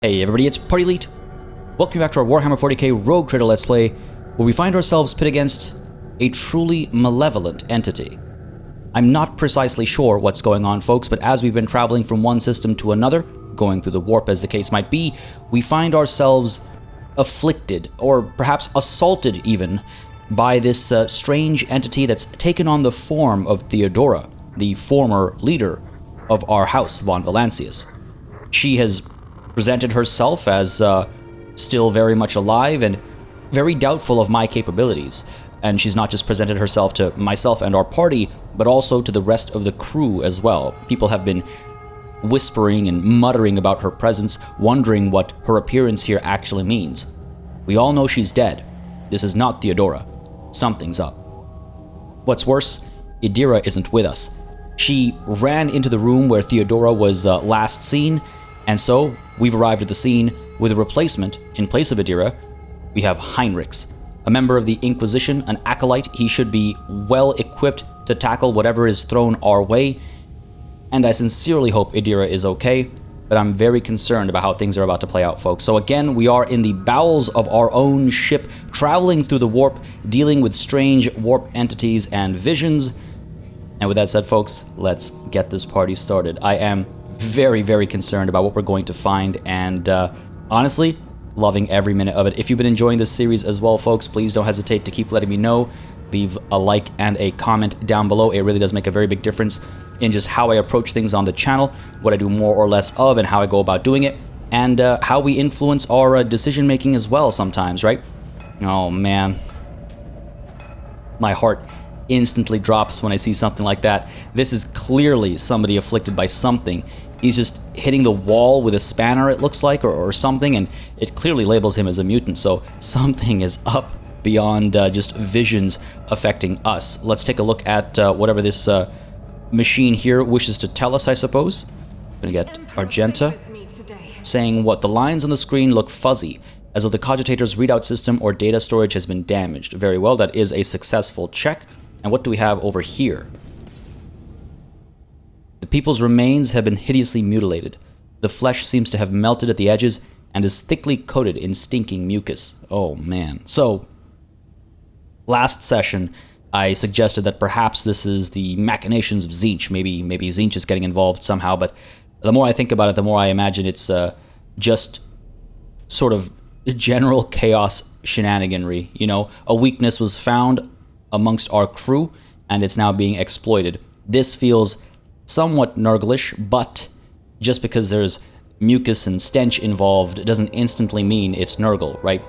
Hey everybody, it's Party Elite. Welcome back to our Warhammer 40K Rogue Trader Let's Play, where we find ourselves pit against a truly malevolent entity. I'm not precisely sure what's going on, folks, but as we've been traveling from one system to another, going through the warp as the case might be, we find ourselves afflicted, or perhaps assaulted even, by this strange entity that's taken on the form of Theodora, the former leader of our house, Von Valancius. She has presented herself as still very much alive and very doubtful of my capabilities. And she's not just presented herself to myself and our party, but also to the rest of the crew as well. People have been whispering and muttering about her presence, wondering what her appearance here actually means. We all know she's dead. This is not Theodora. Something's up. What's worse, Idira isn't with us. She ran into the room where Theodora was last seen, and so we've arrived at the scene with a replacement. In place of Idira, we have Heinrichs, a member of the Inquisition, an acolyte. He should be well equipped to tackle whatever is thrown our way, and I sincerely hope Idira is okay, but I'm very concerned about how things are about to play out, folks. So again, we are in the bowels of our own ship, traveling through the warp, dealing with strange warp entities and visions. And with that said, folks, let's get this party started. I am very, very concerned about what we're going to find, and honestly, loving every minute of it. If you've been enjoying this series as well, folks, please don't hesitate to keep letting me know. Leave a like and a comment down below. It really does make a very big difference in just how I approach things on the channel, what I do more or less of, and how I go about doing it, and how we influence our decision making as well sometimes, right? Oh man, my heart instantly drops when I see something like that. This is clearly somebody afflicted by something. He's just hitting the wall with a spanner, it looks like, or something, and it clearly labels him as a mutant, so something is up beyond just visions affecting us. Let's take a look at whatever this machine here wishes to tell us, I suppose. Gonna get Argenta saying what the lines on the screen look fuzzy, as though the cogitator's readout system or data storage has been damaged. Very well, that is a successful check. And what do we have over here? The people's remains have been hideously mutilated. The flesh seems to have melted at the edges and is thickly coated in stinking mucus. Oh man. So, last session, I suggested that perhaps this is the machinations of Tzeentch. Maybe Tzeentch is getting involved somehow, but the more I think about it, the more I imagine it's just sort of general chaos shenaniganry. You know, a weakness was found amongst our crew, and it's now being exploited. This feels somewhat Nurglish, but just because there's mucus and stench involved doesn't instantly mean it's Nurgle, right?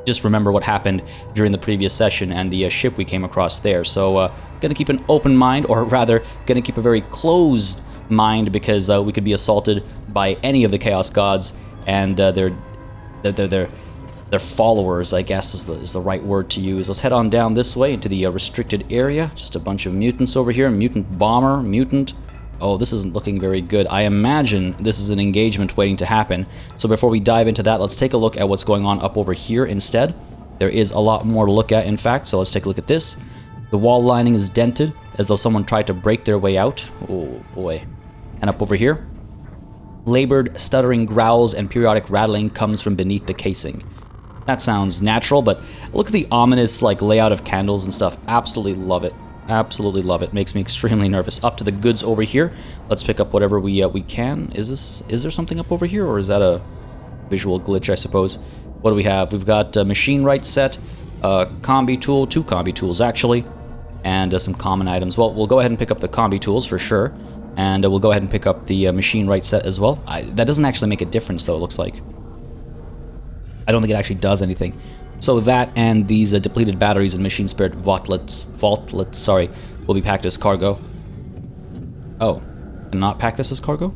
Just remember what happened during the previous session and the ship we came across there. So, gonna keep an open mind, or rather, gonna keep a very closed mind, because we could be assaulted by any of the Chaos Gods, and their followers, I guess, is the right word to use. Let's head on down this way into the restricted area. Just a bunch of mutants over here. Mutant bomber, mutant. Oh, this isn't looking very good. I imagine this is an engagement waiting to happen. So before we dive into that, let's take a look at what's going on up over here instead. There is a lot more to look at, in fact, so let's take a look at this. The wall lining is dented, as though someone tried to break their way out. Oh, boy. And up over here, labored, stuttering growls and periodic rattling comes from beneath the casing. That sounds natural, but look at the ominous layout of candles and stuff. Absolutely love it. Absolutely love it. Makes me extremely nervous. Up to the goods over here. Let's pick up whatever we can. Is there something up over here, or is that a visual glitch, I suppose? What do we have? We've got a machine right set, a combi tool, two combi tools actually, and some common items. Well, we'll go ahead and pick up the combi tools for sure, and we'll go ahead and pick up the machine right set as well. That doesn't actually make a difference, though, it looks like. I don't think it actually does anything. So that and these depleted batteries and machine spirit vaultlets, will be packed as cargo. Oh, and not pack this as cargo?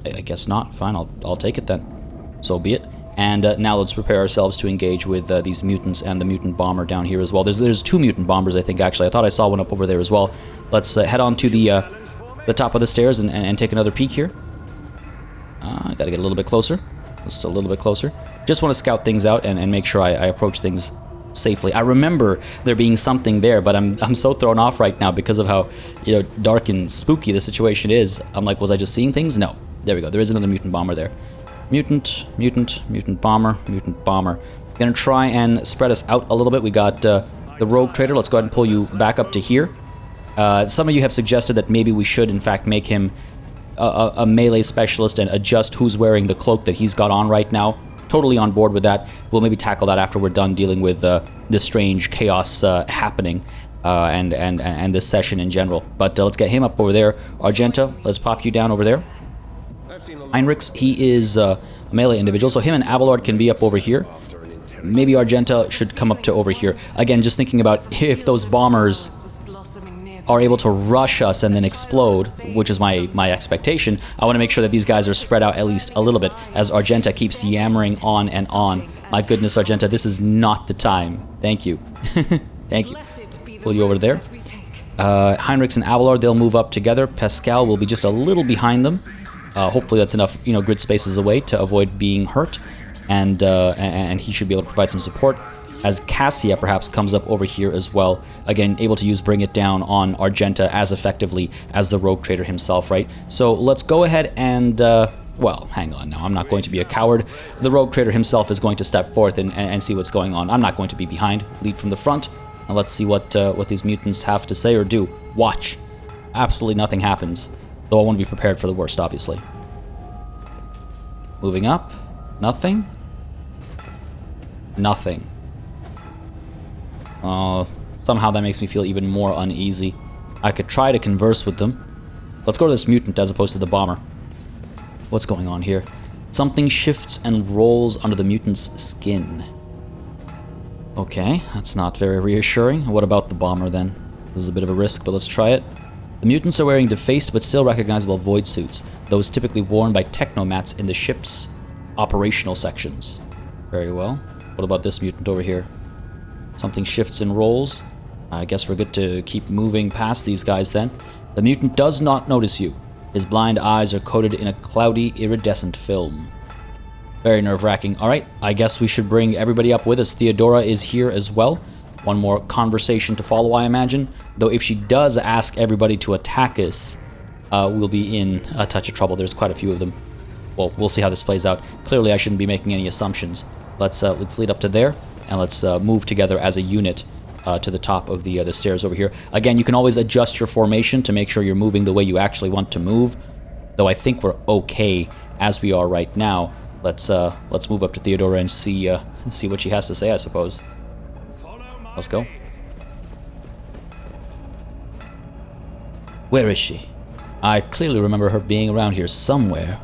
I guess not. Fine, I'll take it then. So be it. And now let's prepare ourselves to engage with these mutants and the mutant bomber down here as well. There's two mutant bombers, I think, actually. I thought I saw one up over there as well. Let's head on to the top of the stairs and take another peek here. Gotta get a little bit closer. Just a little bit closer. Just want to scout things out and make sure I approach things safely. I remember there being something there, but I'm so thrown off right now because of how, you know, dark and spooky the situation is. I'm like, was I just seeing things? No. There we go. There is another mutant bomber there. Mutant, mutant, mutant bomber, mutant bomber. Gonna try and spread us out a little bit. We got the rogue trader. Let's go ahead and pull you back up to here. Some of you have suggested that maybe we should, in fact, make him a melee specialist and adjust who's wearing the cloak that he's got on right now. Totally on board with that. We'll maybe tackle that after we're done dealing with this strange chaos happening and this session in general. But let's get him up over there. Argenta, let's pop you down over there. Heinrichs, he is a melee individual, so him and Abelard can be up over here. Maybe Argenta should come up to over here. Again, just thinking about if those bombers are able to rush us and then explode, which is my expectation, I want to make sure that these guys are spread out at least a little bit as Argenta keeps yammering on and on. My goodness, Argenta, this is not the time. Thank you. Thank you. Pull you over there. Heinrichs and Abelard, they'll move up together. Pascal will be just a little behind them. Hopefully that's enough, grid spaces away to avoid being hurt. And he should be able to provide some support. As Cassia perhaps comes up over here as well. Again, able to use Bring It Down on Argenta as effectively as the Rogue Trader himself, right? So let's go ahead and, well, hang on now. I'm not going to be a coward. The Rogue Trader himself is going to step forth and see what's going on. I'm not going to be behind. Lead from the front. And let's see what these mutants have to say or do. Watch. Absolutely nothing happens. Though I want to be prepared for the worst, obviously. Moving up. Nothing. Nothing. Somehow that makes me feel even more uneasy. I could try to converse with them. Let's go to this mutant as opposed to the bomber. What's going on here? Something shifts and rolls under the mutant's skin. Okay, that's not very reassuring. What about the bomber then? This is a bit of a risk, but let's try it. The mutants are wearing defaced but still recognizable void suits, those typically worn by technomats in the ship's operational sections. Very well. What about this mutant over here? Something shifts and rolls. I guess we're good to keep moving past these guys then. The mutant does not notice you. His blind eyes are coated in a cloudy, iridescent film. Very nerve-wracking. Alright, I guess we should bring everybody up with us. Theodora is here as well. One more conversation to follow, I imagine. Though if she does ask everybody to attack us, we'll be in a touch of trouble. There's quite a few of them. Well, we'll see how this plays out. Clearly, I shouldn't be making any assumptions. Let's lead up to there. And let's move together as a unit to the top of the stairs over here. Again, you can always adjust your formation to make sure you're moving the way you actually want to move. Though I think we're okay as we are right now. Let's move up to Theodora and see what she has to say, I suppose. Let's go. Where is she? I clearly remember her being around here somewhere.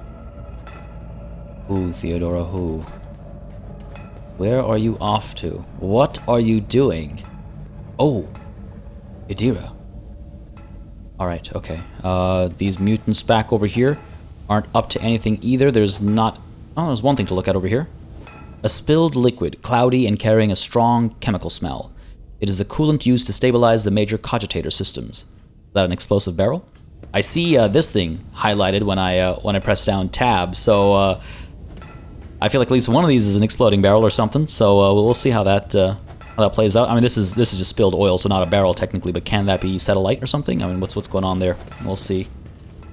Who, Theodora, who? Where are you off to? What are you doing? Oh, Idira. Alright, okay. These mutants back over here aren't up to anything either. There's not... Oh, there's one thing to look at over here. A spilled liquid, cloudy and carrying a strong chemical smell. It is a coolant used to stabilize the major cogitator systems. Is that an explosive barrel? I see this thing highlighted when I press down tab, so... I feel like at least one of these is an exploding barrel or something, so we'll see how that plays out. I mean, this is just spilled oil, so not a barrel technically, but can that be set alight or something? I mean, what's going on there? We'll see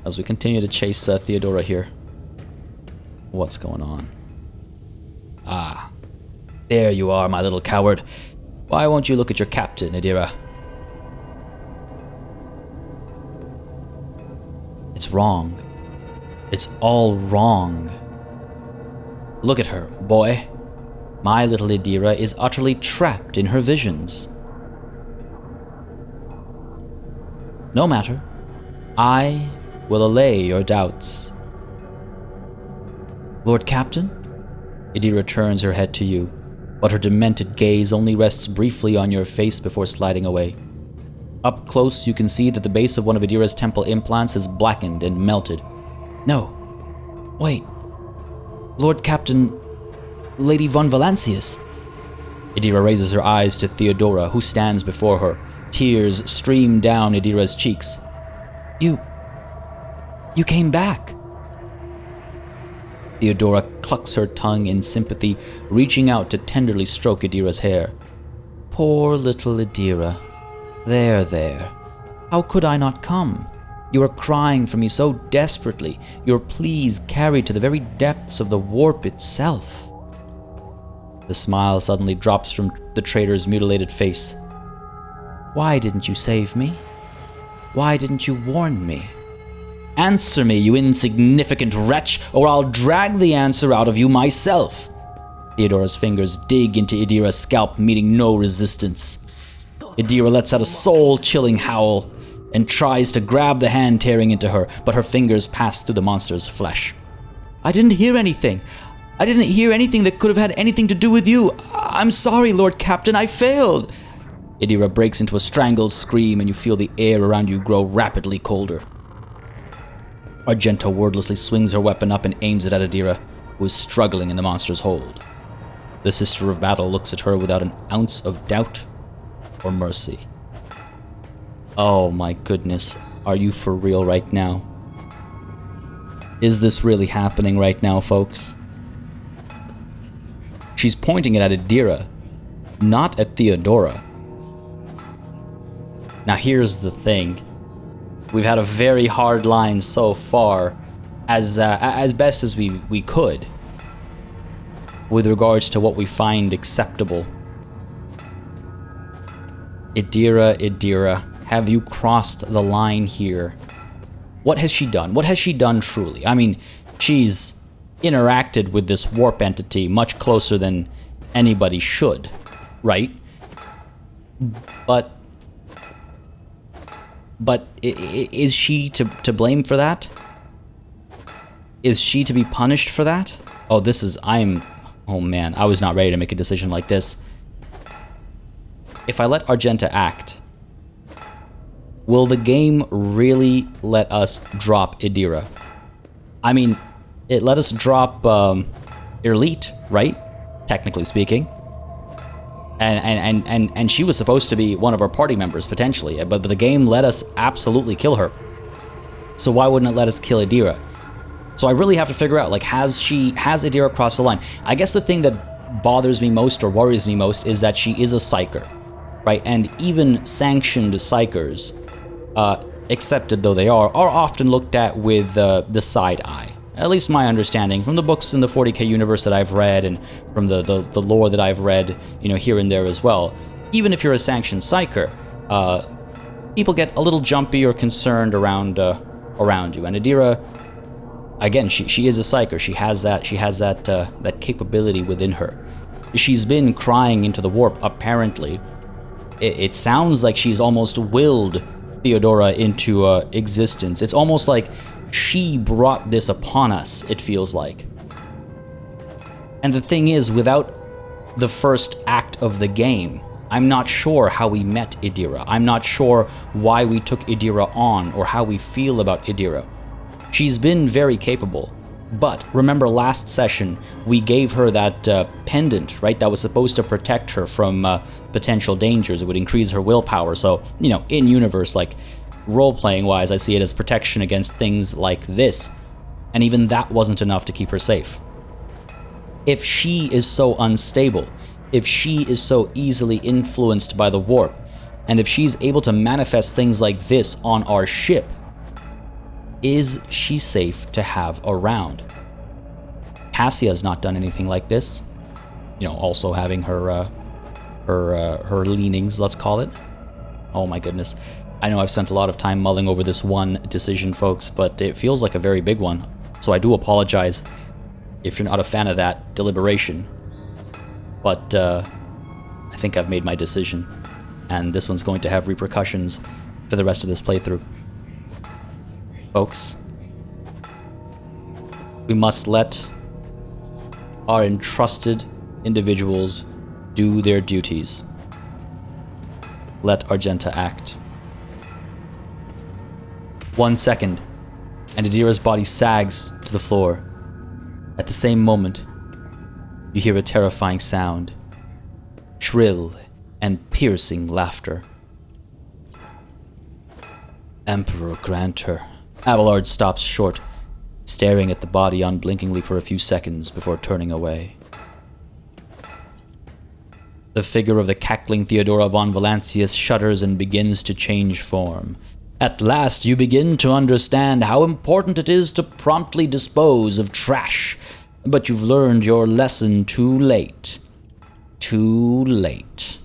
as we continue to chase Theodora here. What's going on? Ah, there you are, my little coward. Why won't you look at your captain, Idira? It's wrong. It's all wrong. Look at her, boy. My little Idira is utterly trapped in her visions. No matter. I will allay your doubts. Lord Captain? Idira turns her head to you, but her demented gaze only rests briefly on your face before sliding away. Up close, you can see that the base of one of Idira's temple implants has blackened and melted. No. Wait. Lord Captain... Lady von Valancius. Idira raises her eyes to Theodora, who stands before her. Tears stream down Idira's cheeks. You came back. Theodora clucks her tongue in sympathy, reaching out to tenderly stroke Idira's hair. Poor little Idira. There. How could I not come? You are crying for me so desperately, your pleas carried to the very depths of the warp itself. The smile suddenly drops from the trader's mutilated face. Why didn't you save me? Why didn't you warn me? Answer me, you insignificant wretch, or I'll drag the answer out of you myself. Theodora's fingers dig into Idira's scalp, meeting no resistance. Idira lets out a soul-chilling howl and tries to grab the hand tearing into her, but her fingers pass through the monster's flesh. I didn't hear anything. I didn't hear anything that could have had anything to do with you. I'm sorry, Lord Captain, I failed. Idira breaks into a strangled scream, and you feel the air around you grow rapidly colder. Argenta wordlessly swings her weapon up and aims it at Idira, who is struggling in the monster's hold. The Sister of Battle looks at her without an ounce of doubt or mercy. Oh my goodness, are you for real right now? Is this really happening right now, folks? She's pointing it at Idira, not at Theodora. Now here's the thing. We've had a very hard line so far, as best as we could, with regards to what we find acceptable. Idira, have you crossed the line here? What has she done? What has she done truly? I mean, she's interacted with this warp entity much closer than anybody should, right? But is she to blame for that? Is she to be punished for that? Oh, oh man, I was not ready to make a decision like this. If I let Argenta act, will the game really let us drop Idira? I mean, it let us drop Elite, right? Technically speaking. And she was supposed to be one of our party members, potentially, but the game let us absolutely kill her. So why wouldn't it let us kill Idira? So I really have to figure out, like, has Idira crossed the line? I guess the thing that bothers me most or worries me most is that she is a psyker, right? And even sanctioned psykers, accepted though they are often looked at with the side eye. At least my understanding from the books in the 40K universe that I've read and from the lore that I've read, here and there as well. Even if you're a sanctioned psyker, people get a little jumpy or concerned around you. And Idira, again, she is a psyker. She has that capability within her. She's been crying into the warp, apparently. It sounds like she's almost willed Theodora into existence. It's almost like she brought this upon us, it feels like. And the thing is, without the first act of the game, I'm not sure how we met Idira. I'm not sure why we took Idira on or how we feel about Idira. She's been very capable, but remember last session, we gave her that pendant, right? That was supposed to protect her from potential dangers. It would increase her willpower. So, in universe, like, role-playing wise, I see it as protection against things like this, and even that wasn't enough to keep her safe. If she is so unstable, if she is so easily influenced by the warp, and if she's able to manifest things like this on our ship, is she safe to have around? Cassia's not done anything like this. Also having her leanings, let's call it. Oh my goodness. I know I've spent a lot of time mulling over this one decision, folks, but it feels like a very big one. So I do apologize if you're not a fan of that deliberation. But I think I've made my decision, and this one's going to have repercussions for the rest of this playthrough. Folks, we must let our entrusted individuals do their duties. Let Argenta act. 1 second, and Idira's body sags to the floor. At the same moment, you hear a terrifying sound. Shrill and piercing laughter. Emperor grant her. Abelard stops short, staring at the body unblinkingly for a few seconds before turning away. The figure of the cackling Theodora von Valancius shudders and begins to change form. At last you begin to understand how important it is to promptly dispose of trash. But you've learned your lesson too late. Too late.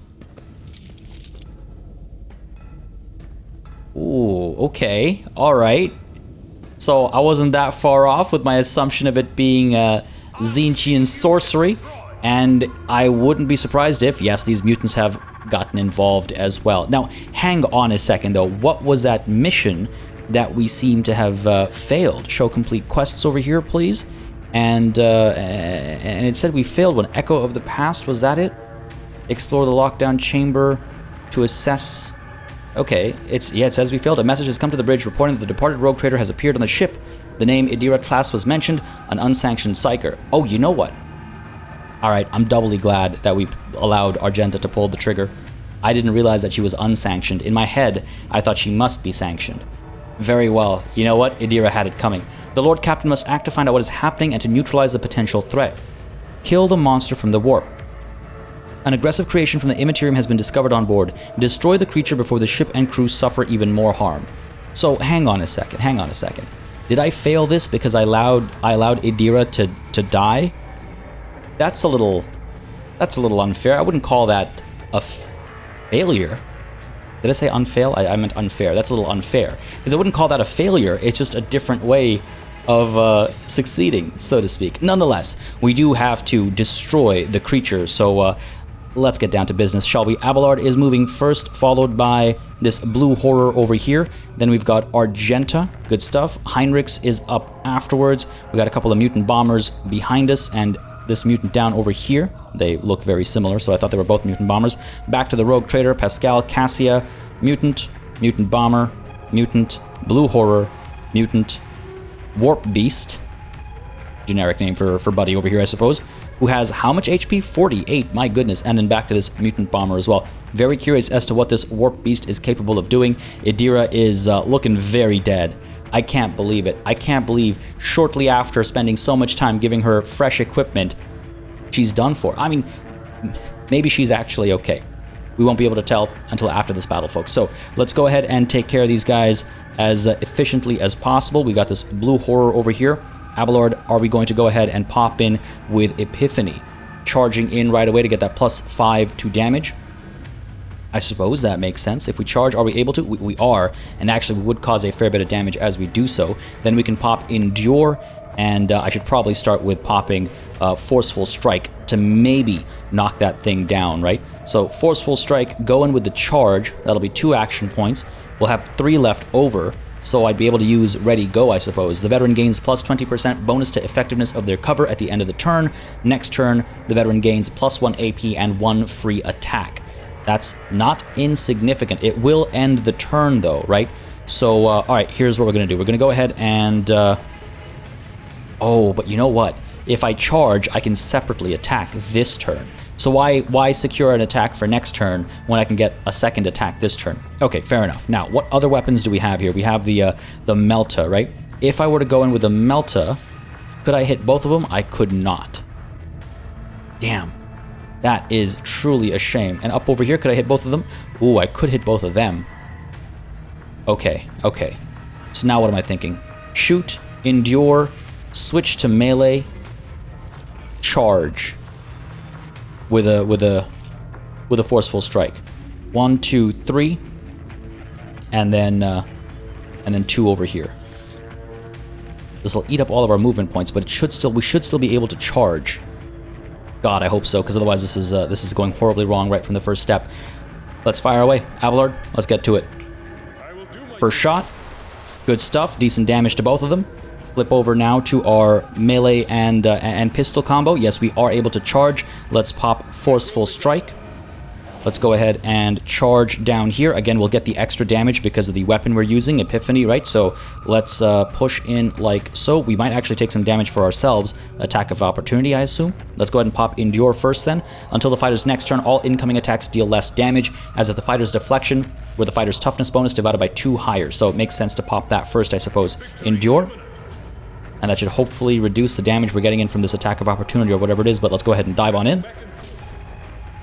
Ooh, okay. Alright. So I wasn't that far off with my assumption of it being Tzeentchian sorcery. And I wouldn't be surprised if, yes, these mutants have gotten involved as well. Now, hang on a second, though. What was that mission that we seem to have failed? Show complete quests over here, please. And it said we failed one. Echo of the Past, was that it? Explore the lockdown chamber to assess... Okay, it says we failed. A message has come to the bridge reporting that the departed rogue trader has appeared on the ship. The name Idira class was mentioned, an unsanctioned psyker. Oh, you know what? Alright, I'm doubly glad that we allowed Argenta to pull the trigger. I didn't realize that she was unsanctioned. In my head, I thought she must be sanctioned. Very well. You know what? Idira had it coming. The Lord Captain must act to find out what is happening and to neutralize the potential threat. Kill the monster from the warp. An aggressive creation from the Immaterium has been discovered on board. Destroy the creature before the ship and crew suffer even more harm. So, hang on a second. Did I fail this because I allowed Idira to die? That's a little unfair. I wouldn't call that a failure. Did I say unfail? I meant unfair. That's a little unfair. Because I wouldn't call that a failure. It's just a different way of succeeding, so to speak. Nonetheless, we do have to destroy the creature. So let's get down to business, shall we? Abelard is moving first, followed by this blue horror over here. Then we've got Argenta. Good stuff. Heinrichs is up afterwards. We got a couple of mutant bombers behind us, and this mutant down over here. They look very similar, so I thought they were both mutant bombers. Back to the rogue trader, Pascal, Cassia, mutant, mutant bomber, mutant, blue horror, mutant, warp beast, generic name for buddy over here, I suppose, who has how much HP? 48, my goodness. And then back to this mutant bomber as well. Very curious as to what this warp beast is capable of doing. Idira is looking very dead. I can't believe it. I can't believe shortly after spending so much time giving her fresh equipment, she's done for. I mean, maybe she's actually okay. We won't be able to tell until after this battle, folks. So let's go ahead and take care of these guys as efficiently as possible. We got this blue horror over here. Abelard, are we going to go ahead and pop in with Epiphany? Charging in right away to get that +5 to damage. I suppose that makes sense. If we charge, are we able to? We are, and actually we would cause a fair bit of damage as we do so. Then we can pop Endure, and I should probably start with popping Forceful Strike to maybe knock that thing down, right? So Forceful Strike, go in with the charge. That'll be 2 action points. We'll have 3 left over, so I'd be able to use Ready Go, I suppose. The veteran gains +20% bonus to effectiveness of their cover at the end of the turn. Next turn, the veteran gains +1 AP and 1 free attack. That's not insignificant. It will end the turn, though, right? So, all right, here's what we're going to do. We're going to go ahead and... oh, but you know what? If I charge, I can separately attack this turn. So why secure an attack for next turn when I can get a second attack this turn? Okay, fair enough. Now, what other weapons do we have here? We have the Melta, right? If I were to go in with the Melta, could I hit both of them? I could not. Damn. That is truly a shame. And up over here, could I hit both of them? Ooh, I could hit both of them. Okay, okay. So now what am I thinking? Shoot, endure, switch to melee, charge with a forceful strike. 1, 2, 3, and then 2 over here. This will eat up all of our movement points, but we should still be able to charge. God, I hope so, because otherwise this is going horribly wrong right from the first step. Let's fire away. Abelard, let's get to it. First shot. Good stuff. Decent damage to both of them. Flip over now to our melee and pistol combo. Yes, we are able to charge. Let's pop Forceful Strike. Let's go ahead and charge down here. Again, we'll get the extra damage because of the weapon we're using, Epiphany, right? So let's push in like so. We might actually take some damage for ourselves. Attack of opportunity, I assume. Let's go ahead and pop Endure first then. Until the fighter's next turn, all incoming attacks deal less damage, as if the fighter's deflection were the fighter's toughness bonus divided by 2 higher. So it makes sense to pop that first, I suppose. Endure. And that should hopefully reduce the damage we're getting in from this attack of opportunity or whatever it is, but let's go ahead and dive on in.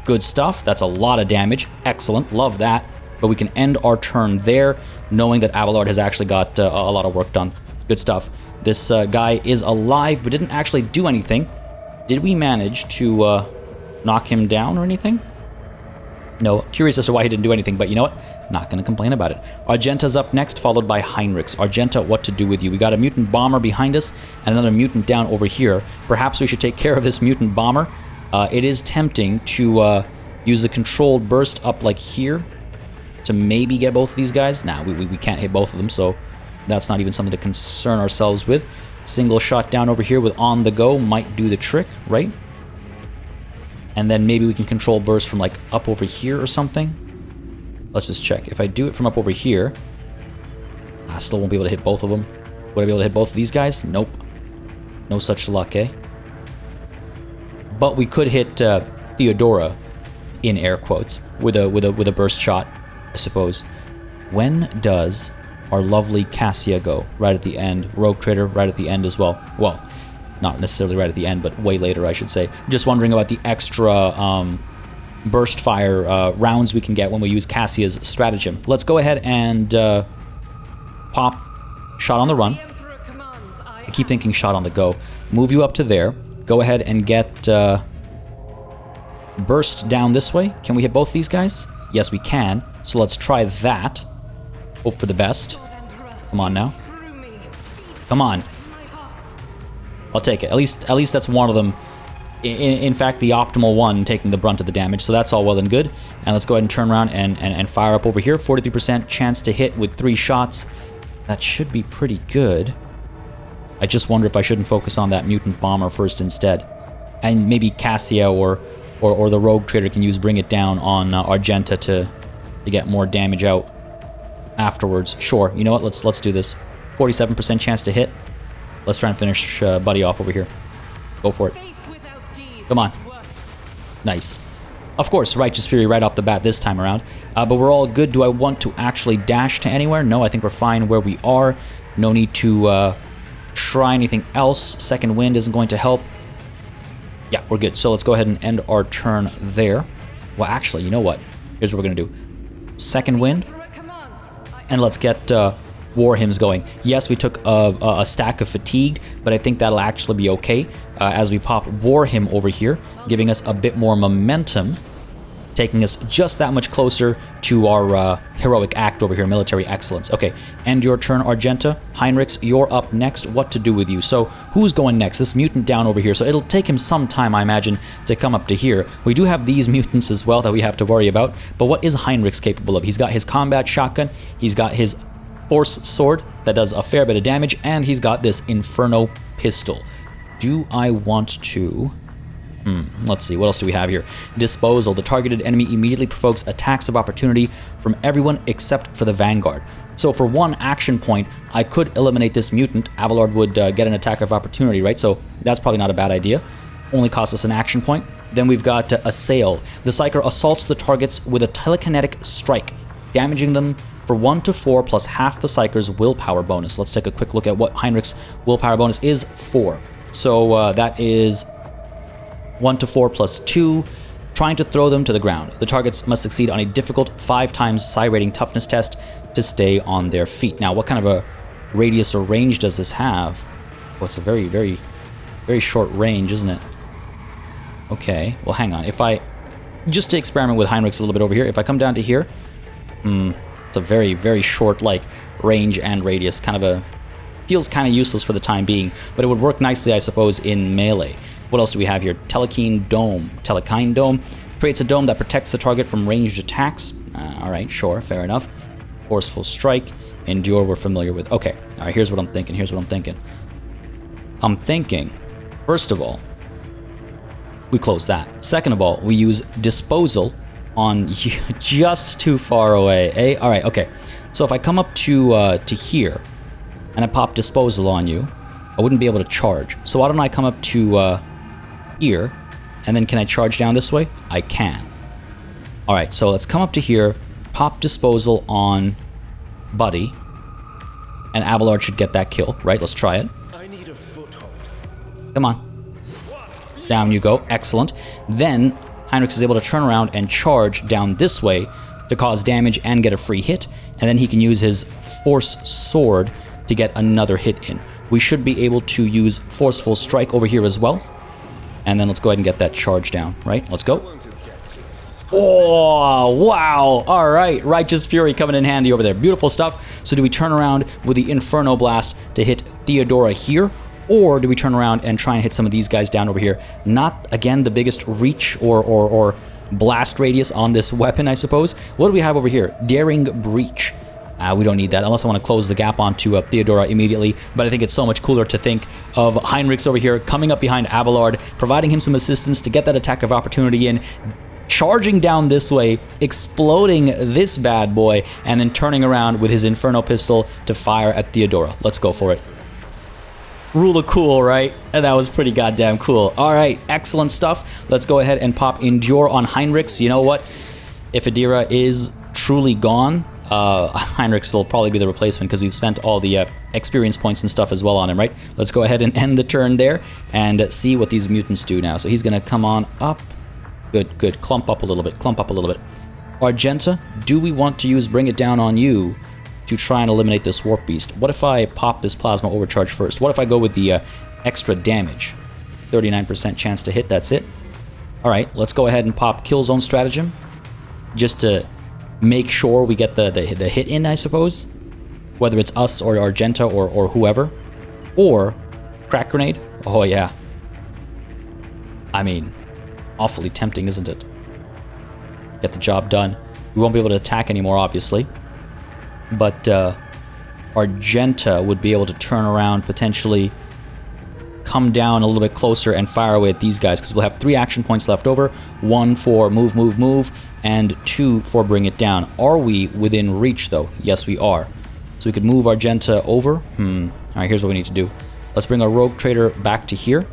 Good stuff. That's a lot of damage. Excellent. Love that. but we can end our turn there, knowing that Abelard has actually got a lot of work done. Good stuff. This guy is alive, but didn't actually do anything. Did we manage to knock him down or anything? No. Curious as to why he didn't do anything, but you know what? Not going to complain about it. Argenta's up next, followed by Heinrichs. Argenta, what to do with you? We got a mutant bomber behind us and another mutant down over here. Perhaps we should take care of this mutant bomber. It is tempting to use a controlled burst up like here to maybe get both of these guys. Nah, we can't hit both of them, so that's not even something to concern ourselves with. Single shot down over here with on the go might do the trick, right? And then maybe we can control burst from like up over here or something. Let's just check. If I do it from up over here, I still won't be able to hit both of them. Would I be able to hit both of these guys? Nope. No such luck, eh? But we could hit Theodora, in air quotes, with a burst shot, I suppose. When does our lovely Cassia go? Right at the end. Rogue Trader right at the end as well. Well, not necessarily right at the end, but way later, I should say. Just wondering about the extra burst fire rounds we can get when we use Cassia's stratagem. Let's go ahead and pop shot on the run. I keep thinking shot on the go. Move you up to there. Go ahead and get burst down this way. Can we hit both these guys? Yes, we can. So let's try that. Hope for the best. Come on now. Come on. I'll take it. At least that's one of them. In fact, the optimal one taking the brunt of the damage, so that's all well and good. And let's go ahead and turn around and fire up over here. 43% chance to hit with 3 shots. That should be pretty good. I just wonder if I shouldn't focus on that mutant bomber first instead. And maybe Cassia or the Rogue Trader can use Bring It Down on Argenta to get more damage out afterwards. Sure, you know what? Let's do this. 47% chance to hit. Let's try and finish Buddy off over here. Go for it. Come on. Nice. Of course, Righteous Fury right off the bat this time around. But we're all good. Do I want to actually dash to anywhere? No, I think we're fine where we are. No need to try anything else. Second Wind isn't going to help. Yeah, we're good. So let's go ahead and end our turn there. Well, actually, you know what? Here's what we're going to do. Second Wind. And let's get War Hymns going. Yes, we took a stack of Fatigued, but I think that'll actually be okay as we pop War Hymn over here, giving us a bit more momentum, taking us just that much closer to our heroic act over here, military excellence. Okay, end your turn, Argenta. Heinrichs, you're up next. What to do with you? So who's going next? This mutant down over here. So it'll take him some time, I imagine, to come up to here. We do have these mutants as well that we have to worry about, but what is Heinrichs capable of? He's got his combat shotgun, he's got his Force Sword that does a fair bit of damage, and he's got this Inferno pistol. Do I want to... let's see, what else do we have here? Disposal. The targeted enemy immediately provokes attacks of opportunity from everyone except for the Vanguard. So for 1 action point, I could eliminate this mutant. Abelard would get an attack of opportunity, right? So that's probably not a bad idea. Only costs us an action point. Then we've got Assail. The Psyker assaults the targets with a telekinetic strike, damaging them for 1 to 4 plus half the Psyker's willpower bonus. Let's take a quick look at what Heinrich's willpower bonus is. 4. So that is 1 to 4 plus 2, trying to throw them to the ground. The targets must succeed on a difficult 5 times psi rating toughness test to stay on their feet. Now, what kind of a radius or range does this have? Well, it's a very, very, very short range, isn't it? Okay, well, hang on. If I, just to experiment with Heinrichs a little bit over here, if I come down to here, it's a very, very short, like, range and radius. Kind of a, feels kind of useless for the time being, but it would work nicely, I suppose, in melee. What else do we have here? Telekine Dome. Telekine Dome creates a dome that protects the target from ranged attacks. Alright, sure, fair enough. Forceful Strike. Endure, we're familiar with. Okay, alright, here's what I'm thinking. I'm thinking, first of all, we close that. Second of all, we use Disposal on just too far away, eh? Alright, okay. So if I come up to here, and I pop Disposal on you, I wouldn't be able to charge. So why don't I come up to here, and then can I charge down this way? I can. Alright, so let's come up to here, pop Disposal on Buddy, and Abelard should get that kill, right? Let's try it. I need a foothold. Come on. Down you go. Excellent. Then Heinrichs is able to turn around and charge down this way to cause damage and get a free hit, and then he can use his Force Sword to get another hit in. We should be able to use Forceful Strike over here as well. And then let's go ahead and get that charge down, right? Let's go. Oh, wow. All right. Righteous Fury coming in handy over there. Beautiful stuff. So do we turn around with the Inferno Blast to hit Theodora here? Or do we turn around and try and hit some of these guys down over here? Not, again, the biggest reach or blast radius on this weapon, I suppose. What do we have over here? Daring Breach. We don't need that unless I want to close the gap onto Theodora immediately. But I think it's so much cooler to think of Heinrichs over here coming up behind Abelard, providing him some assistance to get that attack of opportunity in, charging down this way, exploding this bad boy, and then turning around with his Inferno Pistol to fire at Theodora. Let's go for it. Rule of cool, right? And that was pretty goddamn cool. All right, excellent stuff. Let's go ahead and pop Endure on Heinrichs. You know what? If Adira is truly gone, Heinrichs will probably be the replacement because we've spent all the experience points and stuff as well on him, right? Let's go ahead and end the turn there and see what these mutants do now. So he's going to come on up. Good, good. Clump up a little bit. Clump up a little bit. Argenta, do we want to use Bring It Down on you to try and eliminate this Warp Beast? What if I pop this Plasma Overcharge first? What if I go with the extra damage? 39% chance to hit, that's it. Alright, let's go ahead and pop Killzone Stratagem. Just to make sure we get the hit in, I suppose. Whether it's us or Argenta or whoever. Or Crack Grenade. Oh yeah. I mean, awfully tempting, isn't it? Get the job done. We won't be able to attack anymore, obviously. But Argenta would be able to turn around, potentially come down a little bit closer and fire away at these guys, because we'll have 3 action points left over. 1 for move, move, move, and 2 for bring it down. Are we within reach, though? Yes, we are. So we could move Argenta over. Alright, here's what we need to do. Let's bring our Rogue Trader back to here.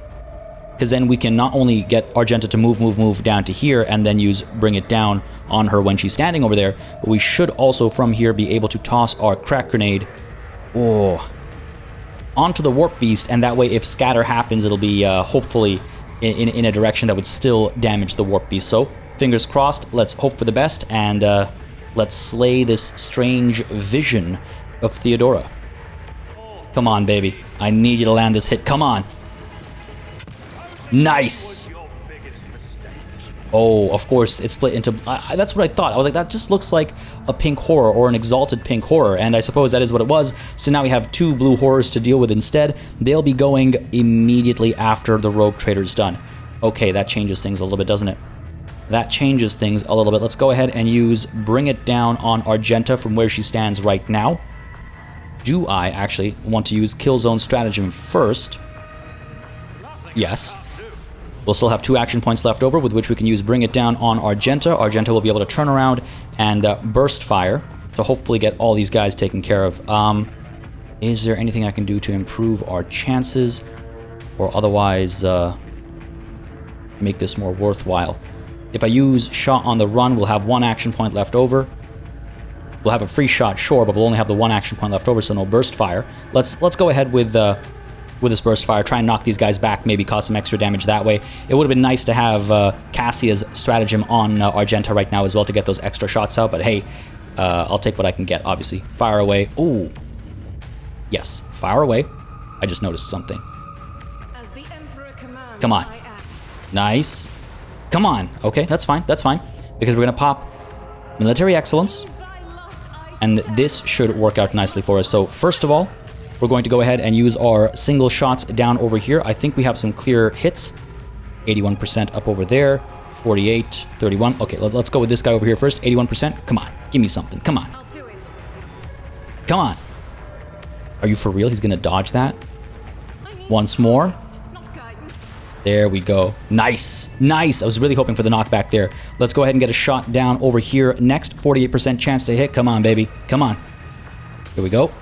Because then we can not only get Argenta to move, move, move down to here, and then use Bring It Down on her when she's standing over there, but we should also from here be able to toss our Crack Grenade onto the Warp Beast, and that way if scatter happens, it'll be hopefully in a direction that would still damage the Warp Beast. So, fingers crossed, let's hope for the best, and let's slay this strange vision of Theodora. Come on, baby. I need you to land this hit. Come on. Nice! Oh, of course, it's split into... that's what I thought. I was like, that just looks like a pink horror or an exalted pink horror, and I suppose that is what it was. So now we have 2 blue horrors to deal with instead. They'll be going immediately after the Rogue Trader's done. Okay, that changes things a little bit, doesn't it? That changes things a little bit. Let's go ahead and use Bring It Down on Argenta from where she stands right now. Do I actually want to use Killzone Stratagem first? Yes. We'll still have 2 action points left over with which we can use Bring It Down on Argenta. Argenta will be able to turn around and burst fire to hopefully get all these guys taken care of. Is there anything I can do to improve our chances or otherwise make this more worthwhile? If I use Shot on the Run, we'll have 1 action point left over. We'll have a free shot, sure, but we'll only have the 1 action point left over, so no burst fire. Let's go ahead with this burst fire, try and knock these guys back, maybe cause some extra damage that way. It would have been nice to have Cassia's stratagem on Argenta right now as well to get those extra shots out, but hey, I'll take what I can get, obviously. Fire away. Ooh. Yes, fire away. I just noticed something. As the Emperor commands, come on. Nice. Come on. Okay, that's fine, because we're going to pop Military Excellence, and this should work out nicely for us. So, first of all, we're going to go ahead and use our single shots down over here. I think we have some clear hits. 81% up over there. 48, 31. Okay, let's go with this guy over here first. 81%. Come on, give me something. Come on. I'll do it. Come on. Are you for real? He's going to dodge that? Once more. There we go. Nice. Nice. I was really hoping for the knockback there. Let's go ahead and get a shot down over here next. 48% chance to hit. Come on, baby. Come on. Here we go.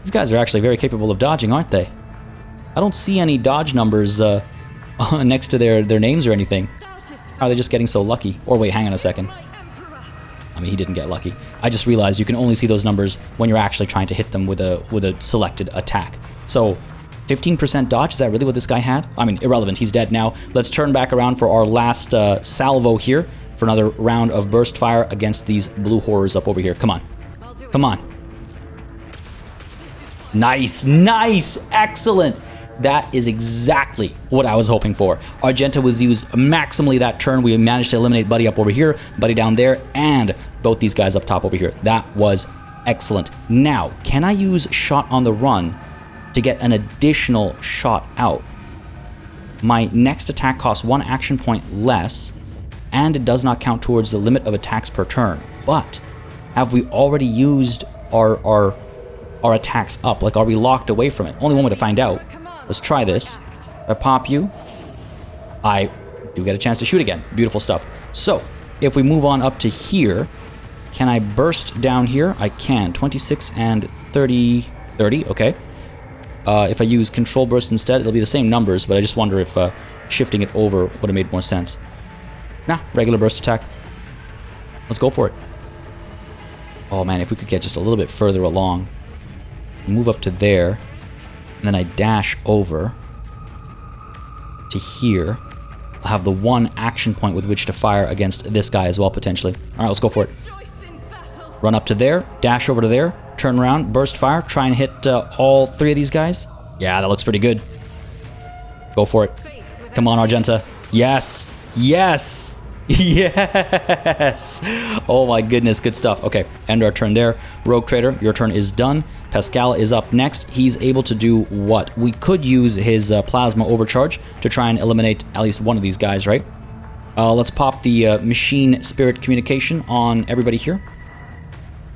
These guys are actually very capable of dodging, aren't they? I don't see any dodge numbers next to their names or anything. Are they just getting so lucky? Or wait, hang on a second. I mean, he didn't get lucky. I just realized you can only see those numbers when you're actually trying to hit them with a selected attack. So, 15% dodge, is that really what this guy had? I mean, irrelevant, he's dead now. Let's turn back around for our last salvo here for another round of burst fire against these blue horrors up over here. Come on. Come on. Nice. Nice. Excellent. That is exactly what I was hoping for. Argenta was used maximally that turn. We managed to eliminate Buddy up over here, Buddy down there, and both these guys up top over here. That was excellent. Now, can I use shot on the run to get an additional shot out? My next attack costs 1 action point less, and it does not count towards the limit of attacks per turn. But have we already used our attacks up? Like, are we locked away from it? Only one way to find out. Let's try this. If I pop you, I do get a chance to shoot again. Beautiful stuff. So, if we move on up to here, can I burst down here? I can. 26 and 30. 30, okay. If I use control burst instead, it'll be the same numbers, but I just wonder if shifting it over would have made more sense. Nah, regular burst attack. Let's go for it. Oh man, if we could get just a little bit further along. Move up to there. And then I dash over to here. I'll have the 1 action point with which to fire against this guy as well, potentially. Alright, let's go for it. Run up to there, dash over to there, turn around, burst fire, try and hit all 3 of these guys. Yeah, that looks pretty good. Go for it. Come on, Argenta. Yes! Yes! Yes! Oh my goodness, good stuff. Okay, end our turn there. Rogue Trader, your turn is done. Pascal is up next. He's able to do what? We could use his plasma overcharge to try and eliminate at least one of these guys, right? Let's pop the machine spirit communication on everybody here.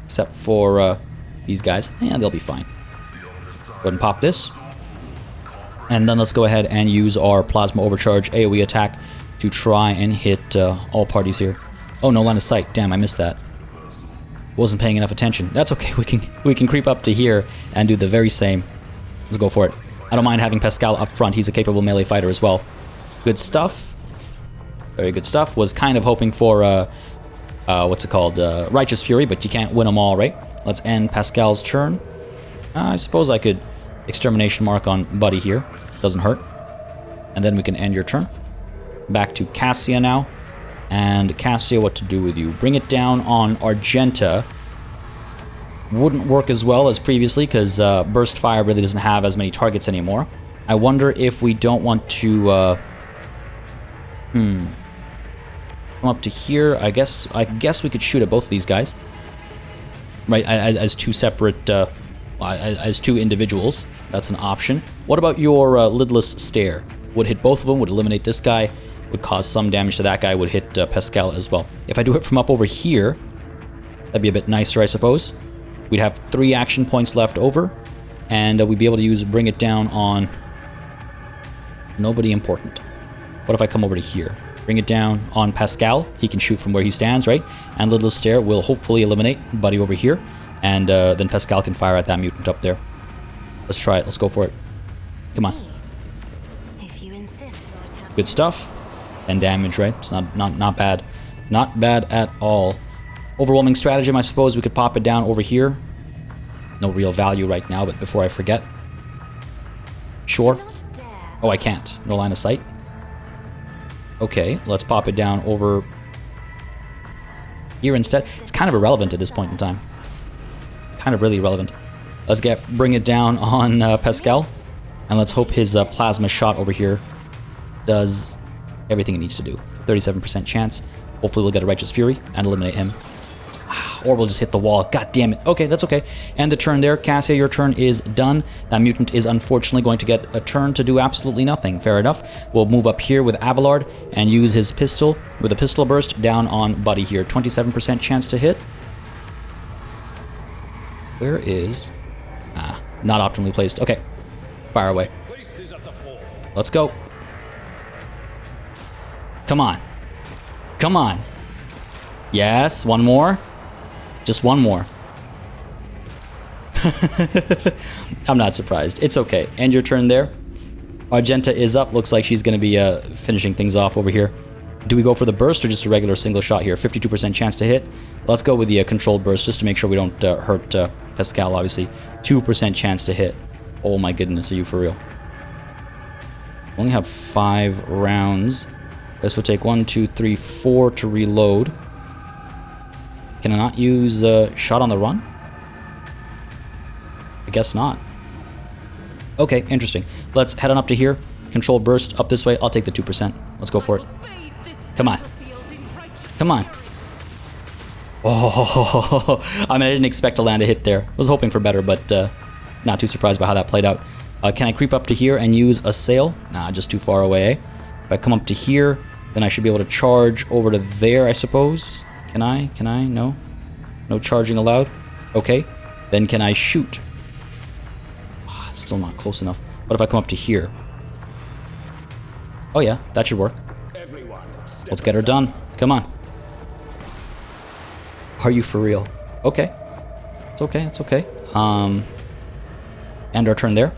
Except for these guys. Yeah, they'll be fine. Go ahead and pop this. And then let's go ahead and use our plasma overcharge AoE attack to try and hit all parties here. Oh, no line of sight. Damn, I missed that. Wasn't paying enough attention. That's okay. We can creep up to here and do the very same. Let's go for it. I don't mind having Pascal up front. He's a capable melee fighter as well. Good stuff. Very good stuff. Was kind of hoping for what's it called? Righteous Fury, but you can't win them all, right? Let's end Pascal's turn. I suppose I could extermination mark on Buddy here. Doesn't hurt. And then we can end your turn. Back to Cassia now. And Cassia, what to do with you? Bring it down on Argenta. Wouldn't work as well as previously because Burst Fire really doesn't have as many targets anymore. I wonder if we don't want to come up to here. I guess we could shoot at both of these guys, right? As 2 separate, as 2 individuals. That's an option. What about your lidless stare? Would hit both of them. Would eliminate this guy. Would cause some damage to that guy. Would hit Pascal as well. If I do it from up over here, that'd be a bit nicer, I suppose. We'd have 3 action points left over, and we'd be able to use Bring It Down on nobody important. What if I come over to here? Bring it down on Pascal. He can shoot from where he stands, right? And Little Stare will hopefully eliminate Buddy over here, and then Pascal can fire at that mutant up there. Let's try it. Let's go for it. Come on. If you insist, Good stuff. 10 damage, right? It's not bad. Not bad at all. Overwhelming stratagem, I suppose we could pop it down over here. No real value right now, but before I forget. Sure. Oh, I can't. No line of sight. Okay, let's pop it down over here instead. It's kind of irrelevant at this point in time. Kind of really irrelevant. Let's bring it down on Pascal. And let's hope his plasma shot over here does everything it needs to do. 37% chance. Hopefully we'll get a Righteous Fury and eliminate him. Or we'll just hit the wall. God damn it. Okay, that's okay. And the turn there. Cassia, your turn is done. That mutant is unfortunately going to get a turn to do absolutely nothing. Fair enough. We'll move up here with Abelard and use his pistol with a pistol burst down on Buddy here. 27% chance to hit. Where is... not optimally placed. Okay. Fire away. Let's go. Come on. Come on. Yes, one more. Just one more. I'm not surprised. It's okay. End your turn there. Argenta is up. Looks like she's going to be finishing things off over here. Do we go for the burst or just a regular single shot here? 52% chance to hit. Let's go with the controlled burst just to make sure we don't hurt Pascal, obviously. 2% chance to hit. Oh my goodness, are you for real? Only have 5 rounds. This will take 1, 2, 3, 4 to reload. Can I not use shot on the run? I guess not. Okay, interesting. Let's head on up to here. Control burst up this way. I'll take the 2%. Let's go for it. Come on. Come on. Oh, I mean, I didn't expect to land a hit there. I was hoping for better, but not too surprised by how that played out. Can I creep up to here and use a sail? Nah, just too far away, eh? If I come up to here, then I should be able to charge over to there, I suppose. Can I? Can I? No? No charging allowed? Okay. Then can I shoot? Oh, it's still not close enough. What if I come up to here? Oh yeah, that should work. Let's get her done. Come on. Are you for real? Okay. It's okay, it's okay. End our turn there.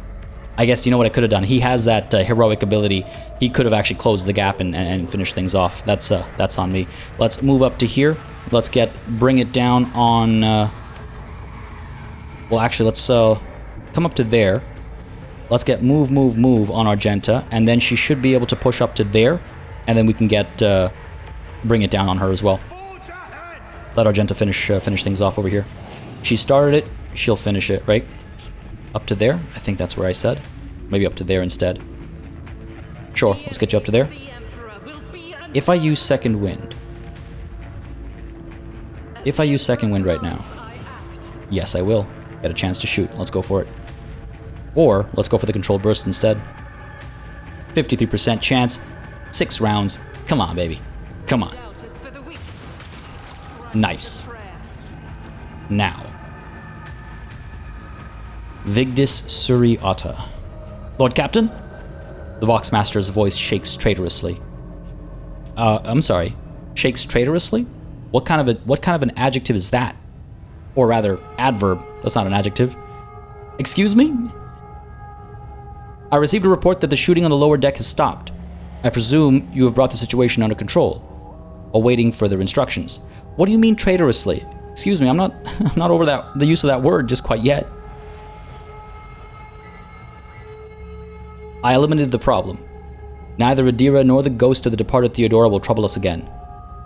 I guess you know what I could have done. He has that heroic ability. He could have actually closed the gap and finished things off. That's on me. Let's move up to here. Let's bring it down on... well, actually, let's come up to there. Let's get move on Argenta, and then she should be able to push up to there, and then we can bring it down on her as well. Let Argenta finish things off over here. She started it, she'll finish it, right? Up to there? I think that's where I said. Maybe up to there instead. Sure, let's get you up to there. If I use second wind... If I use second wind right now... Yes, I will. Get a chance to shoot. Let's go for it. Or, let's go for the controlled burst instead. 53% chance. 6 rounds. Come on, baby. Come on. Nice. Now. Vigdis Suri Otta. Lord Captain? The Voxmaster's voice shakes traitorously. I'm sorry. Shakes traitorously? What kind of an adjective is that? Or rather, adverb. That's not an adjective. Excuse me? I received a report that the shooting on the lower deck has stopped. I presume you have brought the situation under control, awaiting further instructions. What do you mean traitorously? Excuse me, I'm not over the use of that word just quite yet. I eliminated the problem. Neither Adira nor the ghost of the departed Theodora will trouble us again.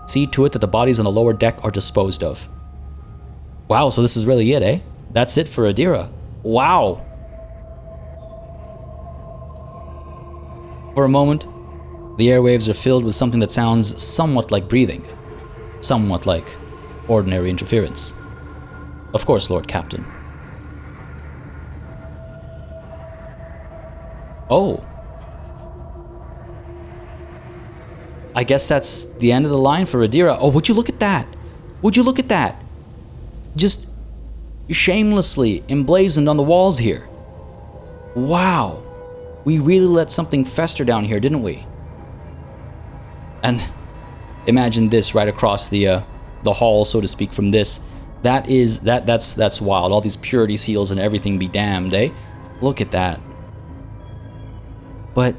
See to it that the bodies on the lower deck are disposed of. Wow, so this is really it, eh? That's it for Adira. Wow. For a moment, the airwaves are filled with something that sounds somewhat like breathing. Somewhat like ordinary interference. Of course, Lord Captain. Oh. I guess that's the end of the line for Adira. Oh, would you look at that? Would you look at that? Just shamelessly emblazoned on the walls here. Wow. We really let something fester down here, didn't we? And imagine this right across the hall, so to speak, from this. That's wild. All these purity seals and everything be damned, eh? Look at that. But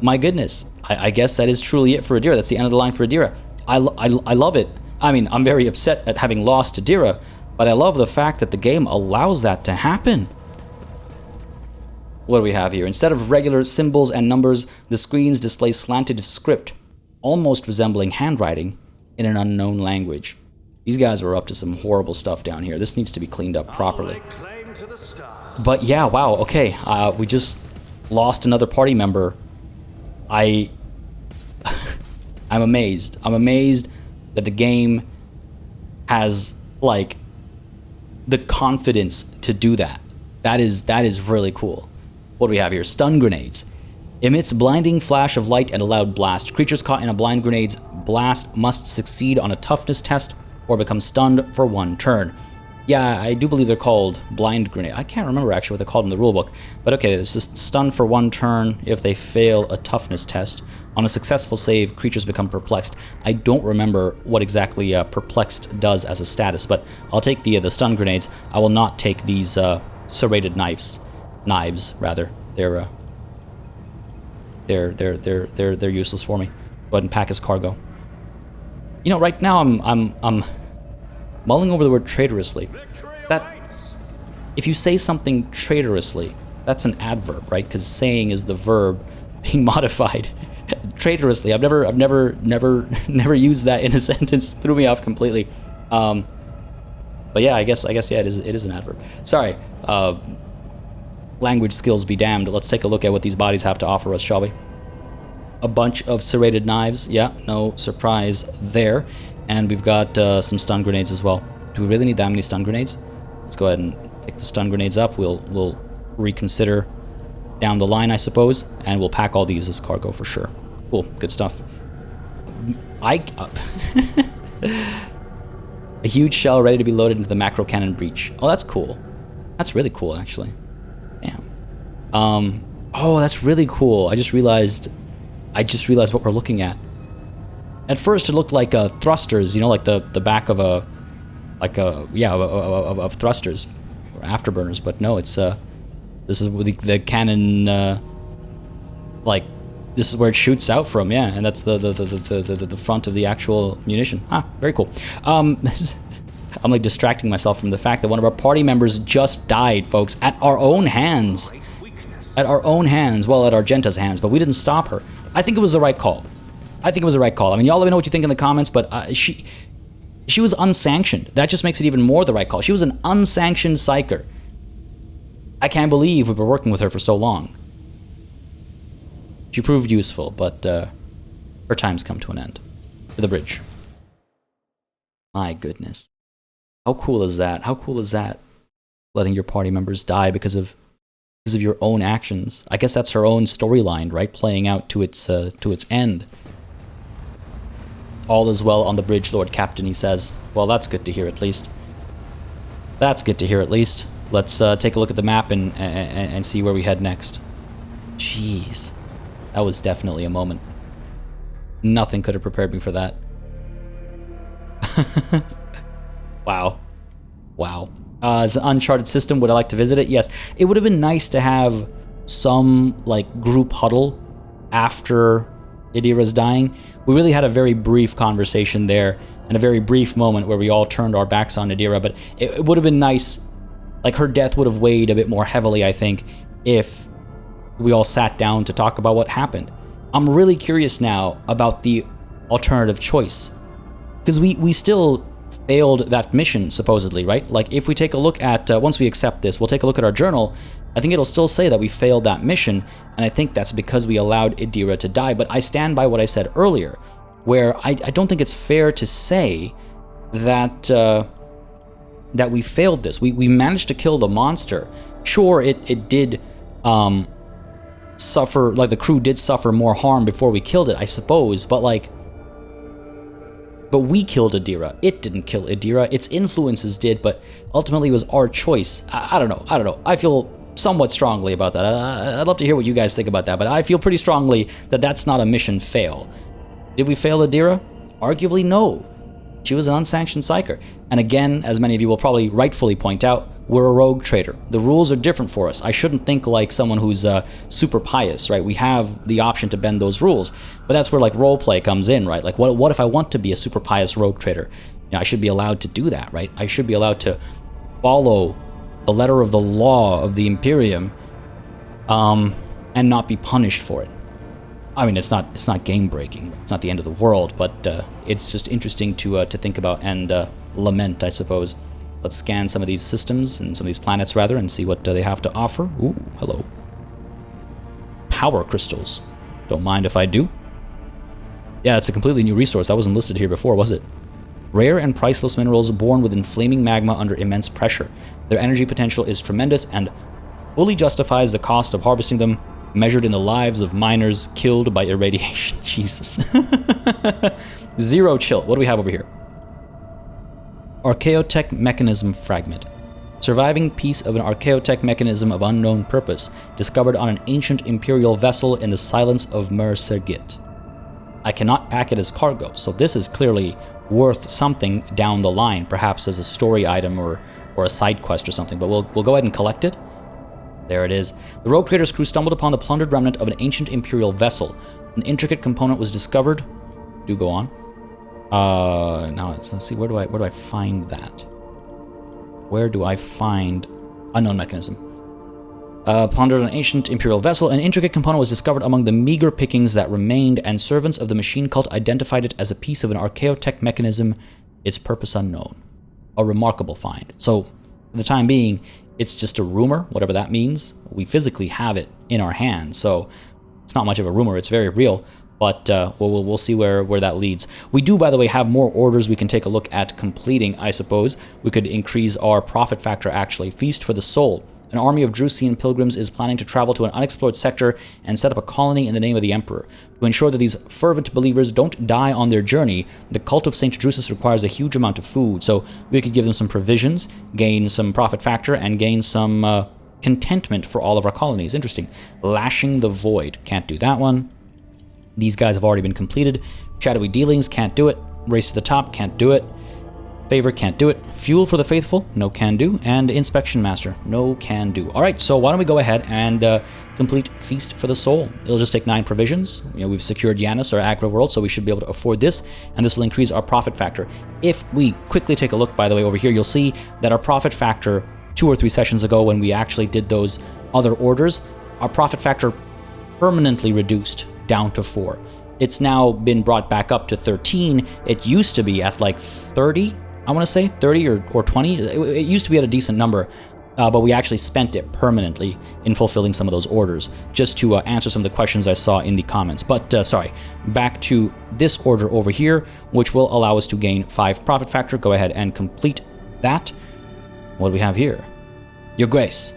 my goodness, I guess that is truly it for Adira. That's the end of the line for Adira. I love it. I mean, I'm very upset at having lost Adira, but I love the fact that the game allows that to happen. What do we have here? Instead of regular symbols and numbers, the screens display slanted script, almost resembling handwriting in an unknown language. These guys were up to some horrible stuff down here. This needs to be cleaned up properly. But yeah, wow, okay. We just lost another party member. I'm amazed. I'm amazed that the game has, like, the confidence to do that. That is really cool. What do we have here? Stun grenades. Emits blinding flash of light and a loud blast. Creatures caught in a blind grenade's blast must succeed on a toughness test or become stunned for 1 turn. Yeah, I do believe they're called blind grenade. I can't remember actually what they're called in the rulebook. But okay, this is stunned for 1 turn if they fail a toughness test. On a successful save, creatures become perplexed. I don't remember what exactly perplexed does as a status, but I'll take the stun grenades. I will not take these serrated knives. Knives, rather. They're useless for me. Go ahead and pack as cargo. You know, right now I'm mulling over the word traitorously. That, if you say something traitorously, that's an adverb, right? Because saying is the verb being modified Traitorously. I've never used that in a sentence. Threw me off completely. But yeah, I guess yeah, it is an adverb. Sorry. Language skills be damned. Let's take a look at what these bodies have to offer us, shall we? A bunch of serrated knives. Yeah, no surprise there. And we've got some stun grenades as well. Do we really need that many stun grenades? Let's go ahead and pick the stun grenades up. We'll reconsider down the line, I suppose, and we'll pack all these as cargo for sure. Cool, good stuff. A huge shell ready to be loaded into the macro cannon breech. Oh, that's cool. That's really cool, actually. Damn. Oh, that's really cool. I just realized what we're looking at. At first, it looked like thrusters, you know, like the back of of thrusters or afterburners. But no, it's this is where the cannon, like this is where it shoots out from. Yeah, and that's the front of the actual munition. Ah, very cool. I'm like distracting myself from the fact that one of our party members just died, folks, at our own hands. At our own hands. Well, at Argenta's hands, but we didn't stop her. I think it was the right call. I mean, y'all let me know what you think in the comments, but she was unsanctioned. That just makes it even more the right call. She was an unsanctioned psyker. I can't believe we were working with her for so long. She proved useful, but her time's come to an end. To the bridge. My goodness. How cool is that? How cool is that? Letting your party members die because of your own actions. I guess that's her own storyline, right? Playing out to its end. All is well on the bridge, Lord Captain, he says. Well, that's good to hear at least. That's good to hear at least. Let's take a look at the map and see where we head next. Jeez. That was definitely a moment. Nothing could have prepared me for that. Wow. Wow. It's an uncharted system. Would I like to visit it? Yes. It would have been nice to have some, like, group huddle after Idira's dying. We really had a very brief conversation there and a very brief moment where we all turned our backs on Idira, but it would have been nice. Like, her death would have weighed a bit more heavily, I think, if we all sat down to talk about what happened. I'm really curious now about the alternative choice. Because we still failed that mission, supposedly, right? Like, if we take a look at, once we accept this, we'll take a look at our journal, I think it'll still say that we failed that mission, and I think that's because we allowed Idira to die. But I stand by what I said earlier, where I don't think it's fair to say that that we failed this. We managed to kill the monster. Sure, it did suffer, like the crew did suffer more harm before we killed it, I suppose, but like, but we killed Idira. It didn't kill Idira. Its influences did, but ultimately it was our choice. I don't know. I feel somewhat strongly about that. I'd love to hear what you guys think about that, but I feel pretty strongly that that's not a mission fail. Did we fail Idira? Arguably, no. She was an unsanctioned psyker. And again, as many of you will probably rightfully point out, we're a rogue trader. The rules are different for us. I shouldn't think like someone who's super pious, right? We have the option to bend those rules. But that's where like roleplay comes in, right? Like what if I want to be a super pious rogue trader? You know, I should be allowed to do that, right? I should be allowed to follow the letter of the law of the Imperium and not be punished for it. I mean, it's not game breaking. It's not the end of the world, but it's just interesting to think about and lament, I suppose. Let's scan some of these systems and some of these planets rather and see what they have to offer. Ooh, hello. Power crystals. Don't mind if I do. Yeah, it's a completely new resource. That wasn't listed here before, was it? Rare and priceless minerals born within flaming magma under immense pressure. Their energy potential is tremendous and fully justifies the cost of harvesting them, measured in the lives of miners killed by irradiation. Jesus. Zero chill. What do we have over here? Archaeotech mechanism fragment. Surviving piece of an archaeotech mechanism of unknown purpose, discovered on an ancient imperial vessel in the silence of Mer Sergit. I cannot pack it as cargo, so this is clearly worth something down the line, perhaps as a story item or a side quest or something, but we'll go ahead and collect it. There it is. The rogue trader's crew stumbled upon the plundered remnant of an ancient imperial vessel. An intricate component was discovered. Do go on. Now let's see. Where do I find that? Where do I find unknown mechanism? Pondered an ancient imperial vessel, an intricate component was discovered among the meager pickings that remained, and servants of the machine cult identified it as a piece of an archaeotech mechanism, its purpose unknown. A remarkable find. So, for the time being, it's just a rumor, whatever that means. We physically have it in our hands, so it's not much of a rumor, it's very real, but we'll see where that leads. We do, by the way, have more orders we can take a look at completing, I suppose. We could increase our profit factor, actually. Feast for the Soul. An army of Drusian pilgrims is planning to travel to an unexplored sector and set up a colony in the name of the Emperor. To ensure that these fervent believers don't die on their journey, the cult of St. Drusus requires a huge amount of food, so we could give them some provisions, gain some profit factor, and gain some contentment for all of our colonies. Interesting. Lashing the Void. Can't do that one. These guys have already been completed. Shadowy Dealings. Can't do it. Race to the Top. Can't do it. Favor, can't do it. Fuel for the Faithful, no can do. And Inspection Master, no can do. Alright, so why don't we go ahead and complete Feast for the Soul. It'll just take 9 provisions. You know, we've secured Yanis, our aggro world, so we should be able to afford this, and this will increase our profit factor. If we quickly take a look, by the way, over here, you'll see that our profit factor 2 or 3 sessions ago, when we actually did those other orders, our profit factor permanently reduced down to 4. It's now been brought back up to 13. It used to be at like 30. I want to say 30 or 20. It used to be at a decent number, but we actually spent it permanently in fulfilling some of those orders, just to answer some of the questions I saw in the comments. But sorry, back to this order over here, which will allow us to gain 5 profit factor. Go ahead and complete that. What do we have here? Your Grace,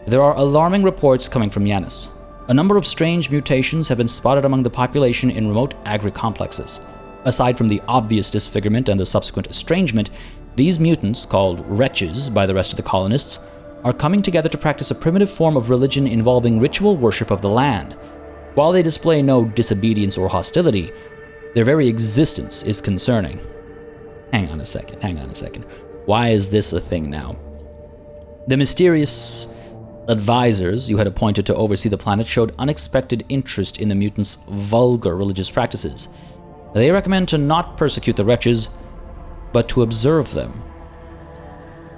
there are alarming reports coming from Yanis. A number of strange mutations have been spotted among the population in remote agri-complexes. Aside from the obvious disfigurement and the subsequent estrangement, these mutants, called wretches by the rest of the colonists, are coming together to practice a primitive form of religion involving ritual worship of the land. While they display no disobedience or hostility, their very existence is concerning. Hang on a second. Why is this a thing now? The mysterious advisors you had appointed to oversee the planet showed unexpected interest in the mutants' vulgar religious practices. They recommend to not persecute the wretches, but to observe them.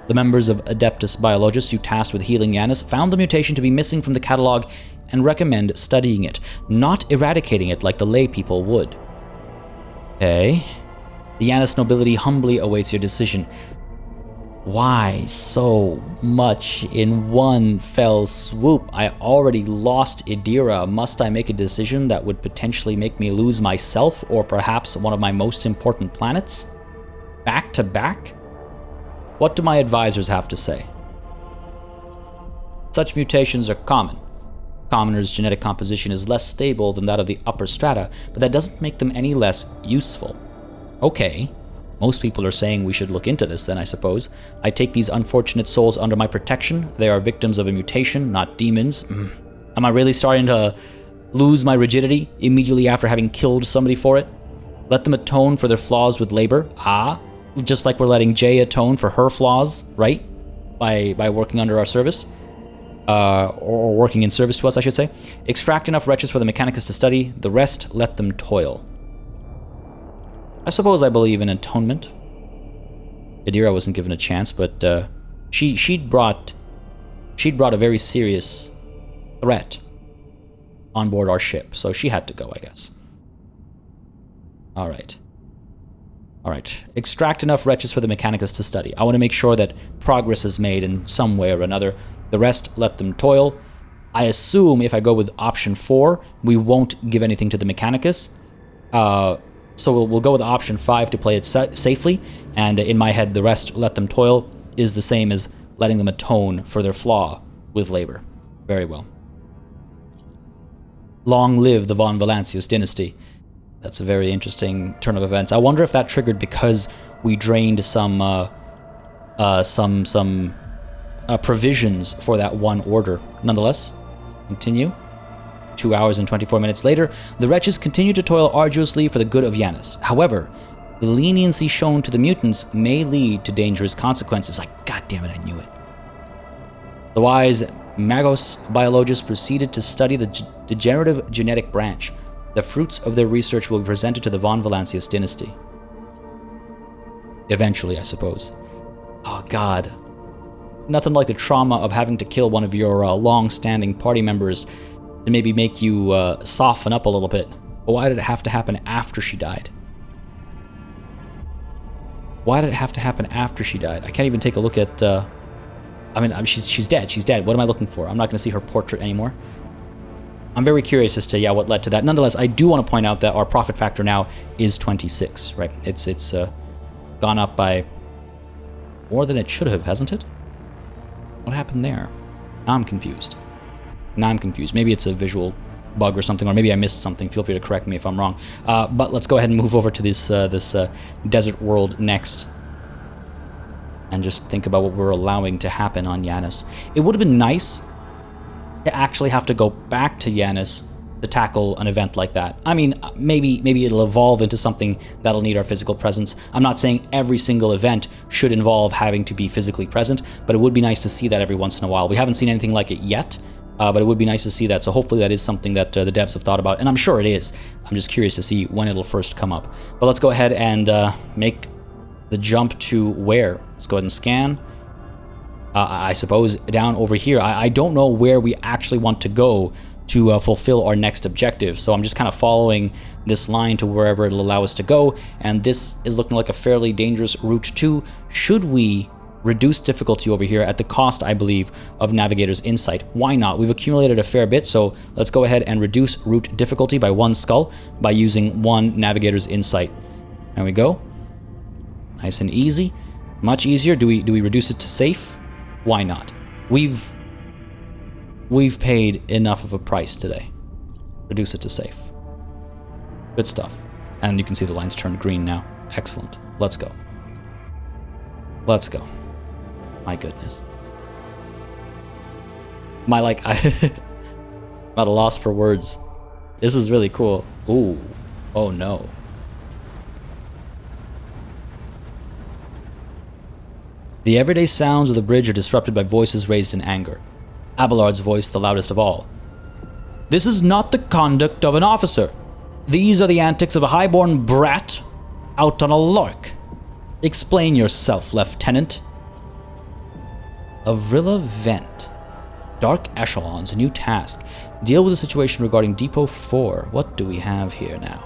The members of Adeptus Biologists you tasked with healing Yanis found the mutation to be missing from the catalog and recommend studying it, not eradicating it like the lay people would. Okay. The Yanis nobility humbly awaits your decision. Why so much in one fell swoop? I already lost Idira. Must I make a decision that would potentially make me lose myself, or perhaps one of my most important planets? Back to back? What do my advisors have to say? Such mutations are common. Commoners' genetic composition is less stable than that of the upper strata, but that doesn't make them any less useful. Okay. Most people are saying we should look into this then, I suppose. I take these unfortunate souls under my protection. They are victims of a mutation, not demons. Am I really starting to lose my rigidity immediately after having killed somebody for it? Let them atone for their flaws with labor. Just like we're letting Jay atone for her flaws, right? By working under our service. Or working in service to us, I should say. Extract enough wretches for the Mechanicus to study. The rest, let them toil. I suppose I believe in atonement. Idira wasn't given a chance, but she'd brought a very serious threat on board our ship, so she had to go, I guess. All right. Extract enough wretches for the Mechanicus to study. I want to make sure that progress is made in some way or another. The rest, let them toil. I assume if I go with option 4, we won't give anything to the Mechanicus. So we'll go with option 5 to play it safely, and in my head, the rest, let them toil, is the same as letting them atone for their flaw with labor. Very well. Long live the von Valancius dynasty. That's a very interesting turn of events. I wonder if that triggered because we drained some provisions for that one order. Nonetheless, continue. 2 hours and 24 minutes later, the wretches continue to toil arduously for the good of Yanis. However, the leniency shown to the mutants may lead to dangerous consequences. Like, God damn it, I knew it. The wise Magos biologists proceeded to study the degenerative genetic branch. The fruits of their research will be presented to the von Valancius dynasty. Eventually, I suppose. Oh, God. Nothing like the trauma of having to kill one of your long-standing party members to maybe make you soften up a little bit. But why did it have to happen after she died? Why did it have to happen after she died? I can't even take a look at... I mean, she's dead. She's dead. What am I looking for? I'm not going to see her portrait anymore. I'm very curious as to, yeah, what led to that. Nonetheless, I do want to point out that our profit factor now is 26, right? It's gone up by more than it should have, hasn't it? What happened there? Now I'm confused. Maybe it's a visual bug or something, or maybe I missed something. Feel free to correct me if I'm wrong. But let's go ahead and move over to this desert world next. And just think about what we're allowing to happen on Yanis. It would have been nice to actually have to go back to Yanis to tackle an event like that. I mean, maybe it'll evolve into something that'll need our physical presence. I'm not saying every single event should involve having to be physically present, but it would be nice to see that every once in a while. We haven't seen anything like it yet, but it would be nice to see that. So hopefully that is something that the devs have thought about, and I'm sure it is. I'm just curious to see when it'll first come up. But let's go ahead and make the jump to where? Let's go ahead and scan. I suppose down over here. I don't know where we actually want to go to fulfill our next objective, so I'm just kind of following this line to wherever it'll allow us to go, and this is looking like a fairly dangerous route too. Should we reduce difficulty over here at the cost, I believe, of Navigator's Insight? Why not? We've accumulated a fair bit, so let's go ahead and reduce route difficulty by 1 skull by using 1 Navigator's Insight. There we go. Nice and easy. Much easier. Do we reduce it to safe? Why not? We've paid enough of a price today. Reduce it to safe. Good stuff. And you can see the lines turned green now. Excellent. Let's go. Let's go. My goodness. I'm at a loss for words. This is really cool. Ooh. Oh no. The everyday sounds of the bridge are disrupted by voices raised in anger. Abelard's voice the loudest of all. This is not the conduct of an officer. These are the antics of a highborn brat out on a lark. Explain yourself, Lieutenant. Avrilla Vent. Dark Echelons, a new task. Deal with the situation regarding Depot 4. What do we have here now?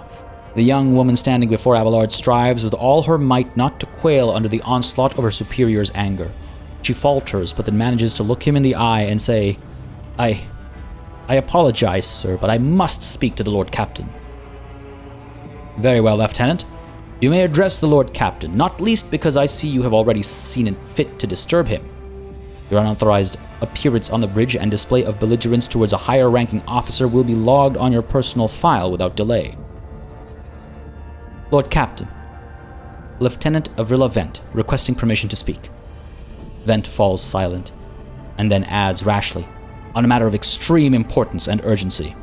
The young woman standing before Abelard strives with all her might not to quail under the onslaught of her superior's anger. She falters, but then manages to look him in the eye and say, I apologize, sir, but I must speak to the Lord Captain. Very well, Lieutenant. You may address the Lord Captain, not least because I see you have already seen it fit to disturb him. Your unauthorized appearance on the bridge and display of belligerence towards a higher-ranking officer will be logged on your personal file without delay. Lord Captain, Lieutenant Avrilla Vent, requesting permission to speak. Vent falls silent, and then adds rashly, on a matter of extreme importance and urgency.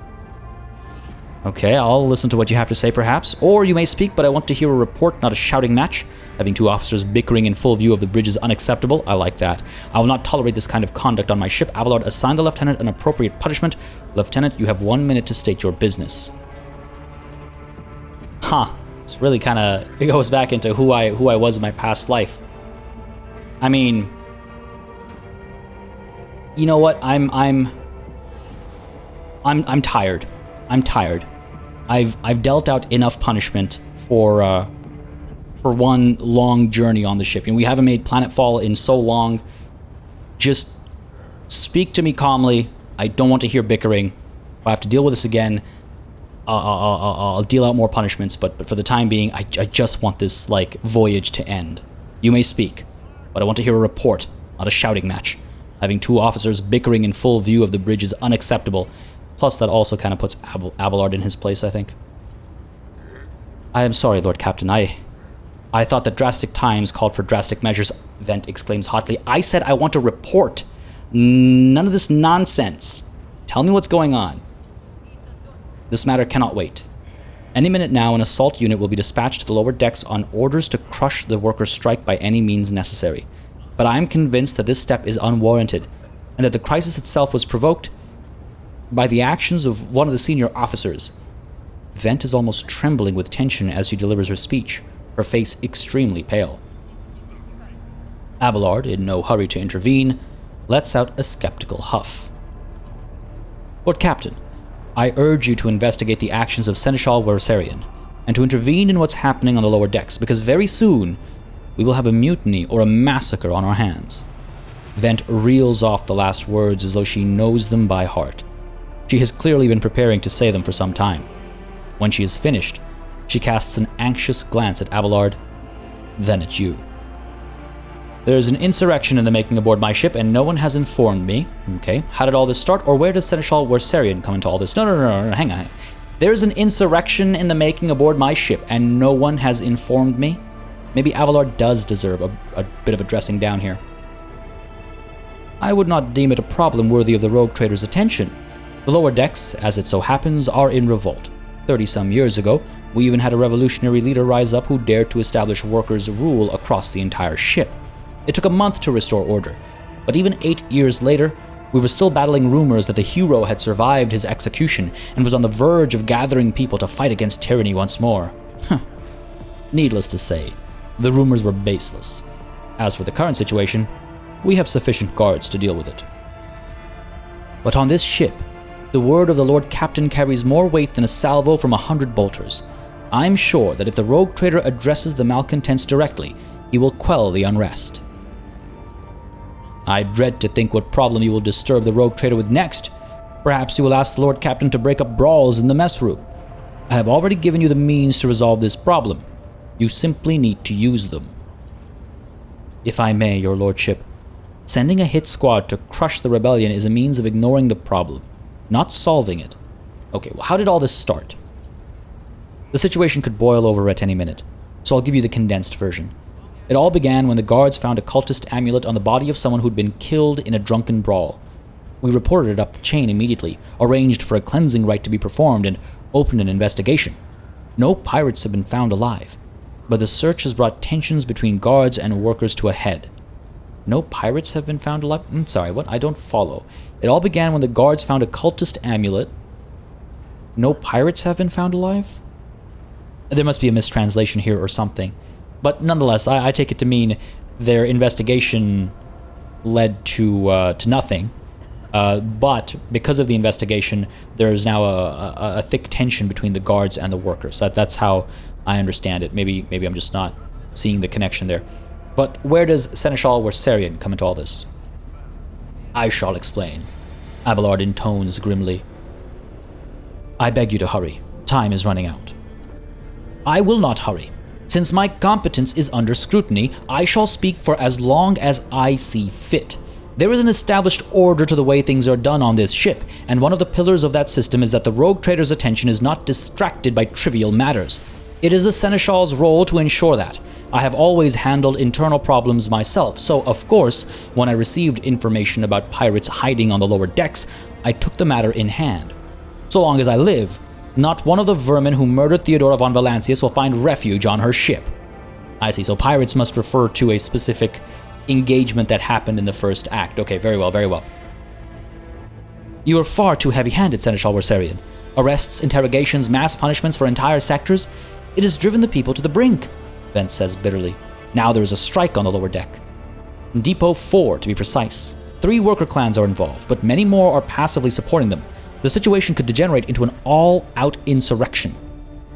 Okay, I'll listen to what you have to say perhaps, or you may speak, but I want to hear a report, not a shouting match. Having 2 officers bickering in full view of the bridge is unacceptable. I like that. I will not tolerate this kind of conduct on my ship. Abelard, assign the Lieutenant an appropriate punishment. Lieutenant, you have 1 minute to state your business. Huh. It's really kind of, it goes back into who I was in my past life. I mean, you know what? I'm tired. I'm tired. I've dealt out enough punishment for one long journey on the ship. And we haven't made planetfall in so long. Just speak to me calmly. I don't want to hear bickering. If I have to deal with this again, I'll deal out more punishments, but for the time being, I just want this, voyage to end. You may speak, but I want to hear a report, not a shouting match. Having 2 officers bickering in full view of the bridge is unacceptable. Plus, that also kind of puts Abelard in his place, I think. I am sorry, Lord Captain. I thought that drastic times called for drastic measures, Vent exclaims hotly. I said I want a report. None of this nonsense. Tell me what's going on. This matter cannot wait. Any minute now, an assault unit will be dispatched to the lower decks on orders to crush the workers' strike by any means necessary. But I am convinced that this step is unwarranted, and that the crisis itself was provoked by the actions of one of the senior officers. Vent is almost trembling with tension as she delivers her speech, her face extremely pale. Abelard, in no hurry to intervene, lets out a skeptical huff. Lord Captain, I urge you to investigate the actions of Seneschal Wersarian, and to intervene in what's happening on the lower decks, because very soon we will have a mutiny or a massacre on our hands. Vent reels off the last words as though she knows them by heart. She has clearly been preparing to say them for some time. When she is finished, she casts an anxious glance at Abelard, then at you. There is an insurrection in the making aboard my ship, and no one has informed me. Okay, how did all this start, or where does Seneschal Wersarian come into all this? No, hang on. There is an insurrection in the making aboard my ship, and no one has informed me? Maybe Abelard does deserve a bit of a dressing down here. I would not deem it a problem worthy of the rogue trader's attention. The lower decks, as it so happens, are in revolt. 30-some years ago, we even had a revolutionary leader rise up who dared to establish workers' rule across the entire ship. It took a month to restore order, but even 8 years later, we were still battling rumors that the hero had survived his execution and was on the verge of gathering people to fight against tyranny once more. Needless to say, the rumors were baseless. As for the current situation, we have sufficient guards to deal with it. But on this ship, the word of the Lord Captain carries more weight than a salvo from 100 bolters. I'm sure that if the rogue trader addresses the malcontents directly, he will quell the unrest. I dread to think what problem you will disturb the rogue trader with next. Perhaps you will ask the Lord Captain to break up brawls in the mess room. I have already given you the means to resolve this problem. You simply need to use them. If I may, your lordship, sending a hit squad to crush the rebellion is a means of ignoring the problem, not solving it. Okay, well, how did all this start? The situation could boil over at any minute, so I'll give you the condensed version. It all began when the guards found a cultist amulet on the body of someone who'd been killed in a drunken brawl. We reported it up the chain immediately, arranged for a cleansing rite to be performed, and opened an investigation. No pirates have been found alive, but the search has brought tensions between guards and workers to a head. No pirates have been found alive? I'm sorry, what? I don't follow. It all began when the guards found a cultist amulet. No pirates have been found alive? There must be a mistranslation here or something. But nonetheless, I take it to mean their investigation led to nothing. But because of the investigation, there is now a thick tension between the guards and the workers. That's how I understand it. Maybe I'm just not seeing the connection there. But where does Seneschal Wersarian come into all this? I shall explain, Abelard intones grimly. I beg you to hurry. Time is running out. I will not hurry. Since my competence is under scrutiny, I shall speak for as long as I see fit. There is an established order to the way things are done on this ship, and one of the pillars of that system is that the rogue trader's attention is not distracted by trivial matters. It is the Seneschal's role to ensure that. I have always handled internal problems myself, so of course, when I received information about pirates hiding on the lower decks, I took the matter in hand. So long as I live, not one of the vermin who murdered Theodora von Valancius will find refuge on her ship. I see, so pirates must refer to a specific engagement that happened in the first act. Okay, very well, very well. You are far too heavy-handed, Seneschal Wersarian. Arrests, interrogations, mass punishments for entire sectors. It has driven the people to the brink, Vent says bitterly. Now there is a strike on the lower deck. Depot 4, to be precise. 3 worker clans are involved, but many more are passively supporting them. The situation could degenerate into an all-out insurrection.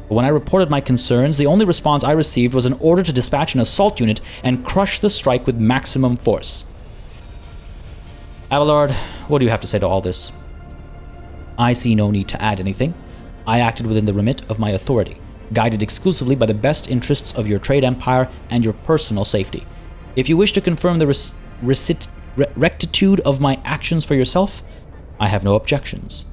But when I reported my concerns, the only response I received was an order to dispatch an assault unit and crush the strike with maximum force. Abelard, what do you have to say to all this? I see no need to add anything. I acted within the remit of my authority, guided exclusively by the best interests of your trade empire and your personal safety. If you wish to confirm the rectitude of my actions for yourself, I have no objections.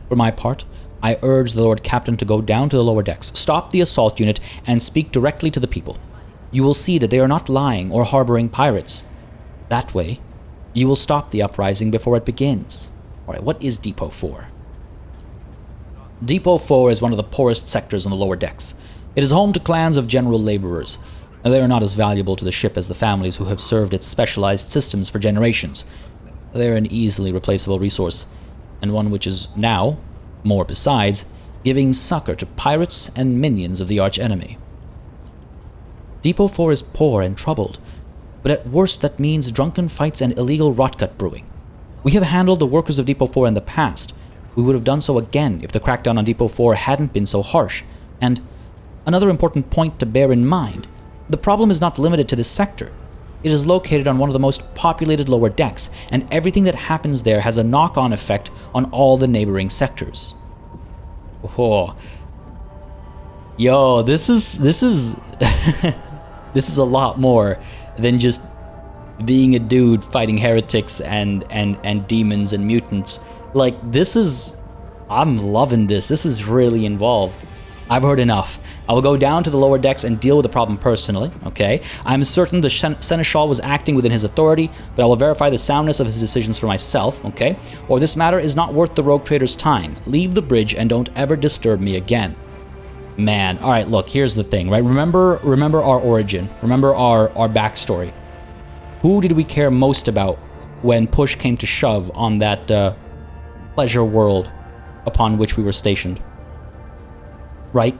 For my part, I urge the Lord Captain to go down to the lower decks, stop the assault unit, and speak directly to the people. You will see that they are not lying or harboring pirates. That way, you will stop the uprising before it begins. Alright, what is Depot 4? Depot 4 is one of the poorest sectors on the lower decks. It is home to clans of general laborers. They are not as valuable to the ship as the families who have served its specialized systems for generations. They are an easily replaceable resource, and one which is now, more besides, giving succor to pirates and minions of the arch-enemy. Depot 4 is poor and troubled. but at worst that means drunken fights and illegal rotgut brewing. We have handled the workers of Depot 4 in the past. We would have done so again if the crackdown on Depot 4 hadn't been so harsh. And another important point to bear in mind, the problem is not limited to this sector. It is located on one of the most populated lower decks, and everything that happens there has a knock-on effect on all the neighboring sectors. Oh. Yo, this is this is a lot more than just being a dude fighting heretics and demons and mutants. Like, I'm loving this. This is really involved. I've heard enough. I will go down to the lower decks and deal with the problem personally, okay? I'm certain the Seneschal was acting within his authority, but I will verify the soundness of his decisions for myself, okay? Or this matter is not worth the rogue trader's time. Leave the bridge and don't ever disturb me again. Man, alright, look, here's the thing, right? Remember our origin. Remember our backstory. Who did we care most about when push came to shove on that pleasure world upon which we were stationed? Right?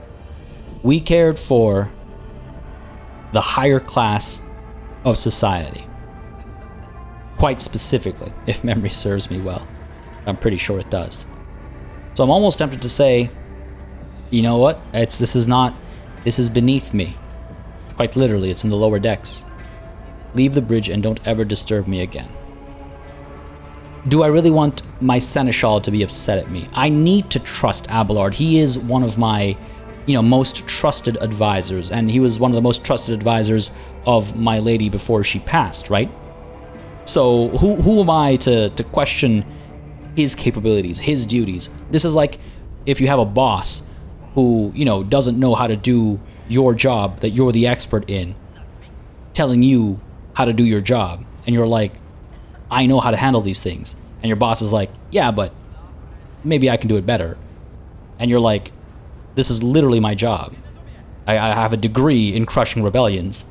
We cared for the higher class of society. Quite specifically, if memory serves me well. I'm pretty sure it does. So I'm almost tempted to say, you know what? This is beneath me. Quite literally, it's in the lower decks. Leave the bridge and don't ever disturb me again. Do I really want my Seneschal to be upset at me? I need to trust Abelard. He is one of my, most trusted advisors, and he was one of the most trusted advisors of my lady before she passed, right? So who am I to question his capabilities, his duties? This is like if you have a boss who, doesn't know how to do your job that you're the expert in, telling you how to do your job, and you're like, I know how to handle these things. And your boss is like, yeah, but maybe I can do it better. And you're like, this is literally my job. I have a degree in crushing rebellions.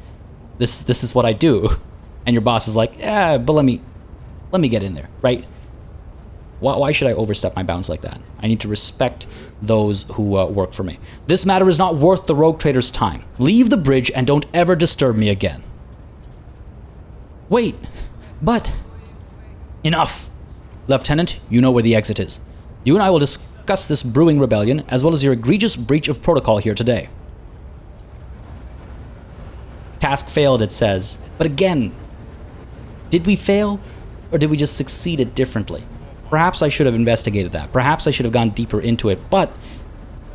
This is what I do. And your boss is like, yeah, but let me get in there, right? Why should I overstep my bounds like that? I need to respect those who work for me. This matter is not worth the rogue trader's time. Leave the bridge and don't ever disturb me again. Wait, but... Enough! Lieutenant, you know where the exit is. You and I will discuss this brewing rebellion, as well as your egregious breach of protocol here today. Task failed, it says. But again, did we fail? Or did we just succeed it differently? Perhaps I should have investigated that. Perhaps I should have gone deeper into it. But,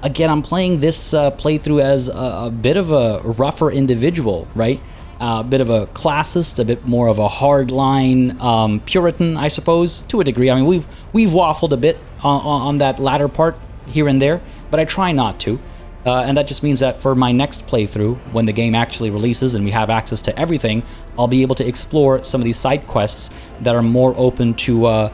again, I'm playing this playthrough as a bit of a rougher individual, right? A bit of a classist, a bit more of a hardline Puritan, I suppose, to a degree. I mean, we've waffled a bit on that latter part here and there, but I try not to. And that just means that for my next playthrough, when the game actually releases and we have access to everything, I'll be able to explore some of these side quests that are more open to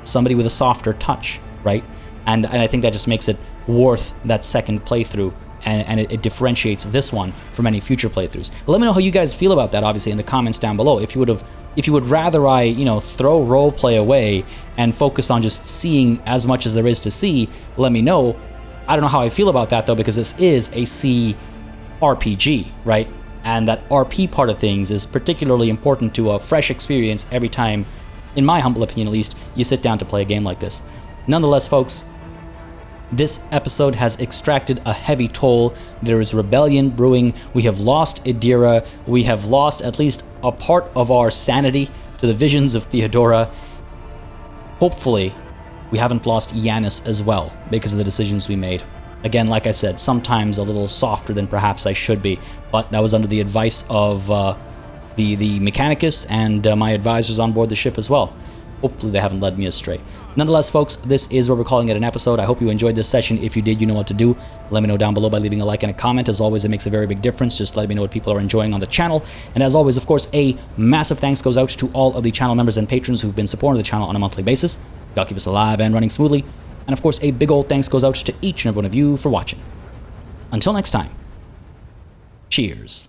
somebody with a softer touch, right? And I think that just makes it worth that second playthrough. And it differentiates this one from any future playthroughs. Let me know how you guys feel about that, obviously, in the comments down below. If you would rather I, throw roleplay away and focus on just seeing as much as there is to see, let me know. I don't know how I feel about that, though, because this is a cRPG, right? And that RP part of things is particularly important to a fresh experience every time, in my humble opinion at least, you sit down to play a game like this. Nonetheless, folks, this episode has extracted a heavy toll. There is rebellion brewing. We have lost Idira. We have lost at least a part of our sanity to the visions of Theodora. Hopefully, we haven't lost Yanis as well because of the decisions we made. Again, like I said, sometimes a little softer than perhaps I should be, but that was under the advice of the Mechanicus and my advisors on board the ship as well. Hopefully they haven't led me astray. Nonetheless, folks, this is what we're calling it an episode. I hope you enjoyed this session. If you did, you know what to do. Let me know down below by leaving a like and a comment. As always, it makes a very big difference. Just let me know what people are enjoying on the channel. And as always, of course, a massive thanks goes out to all of the channel members and patrons who've been supporting the channel on a monthly basis. Y'all keep us alive and running smoothly. And of course, a big old thanks goes out to each and every one of you for watching. Until next time, cheers.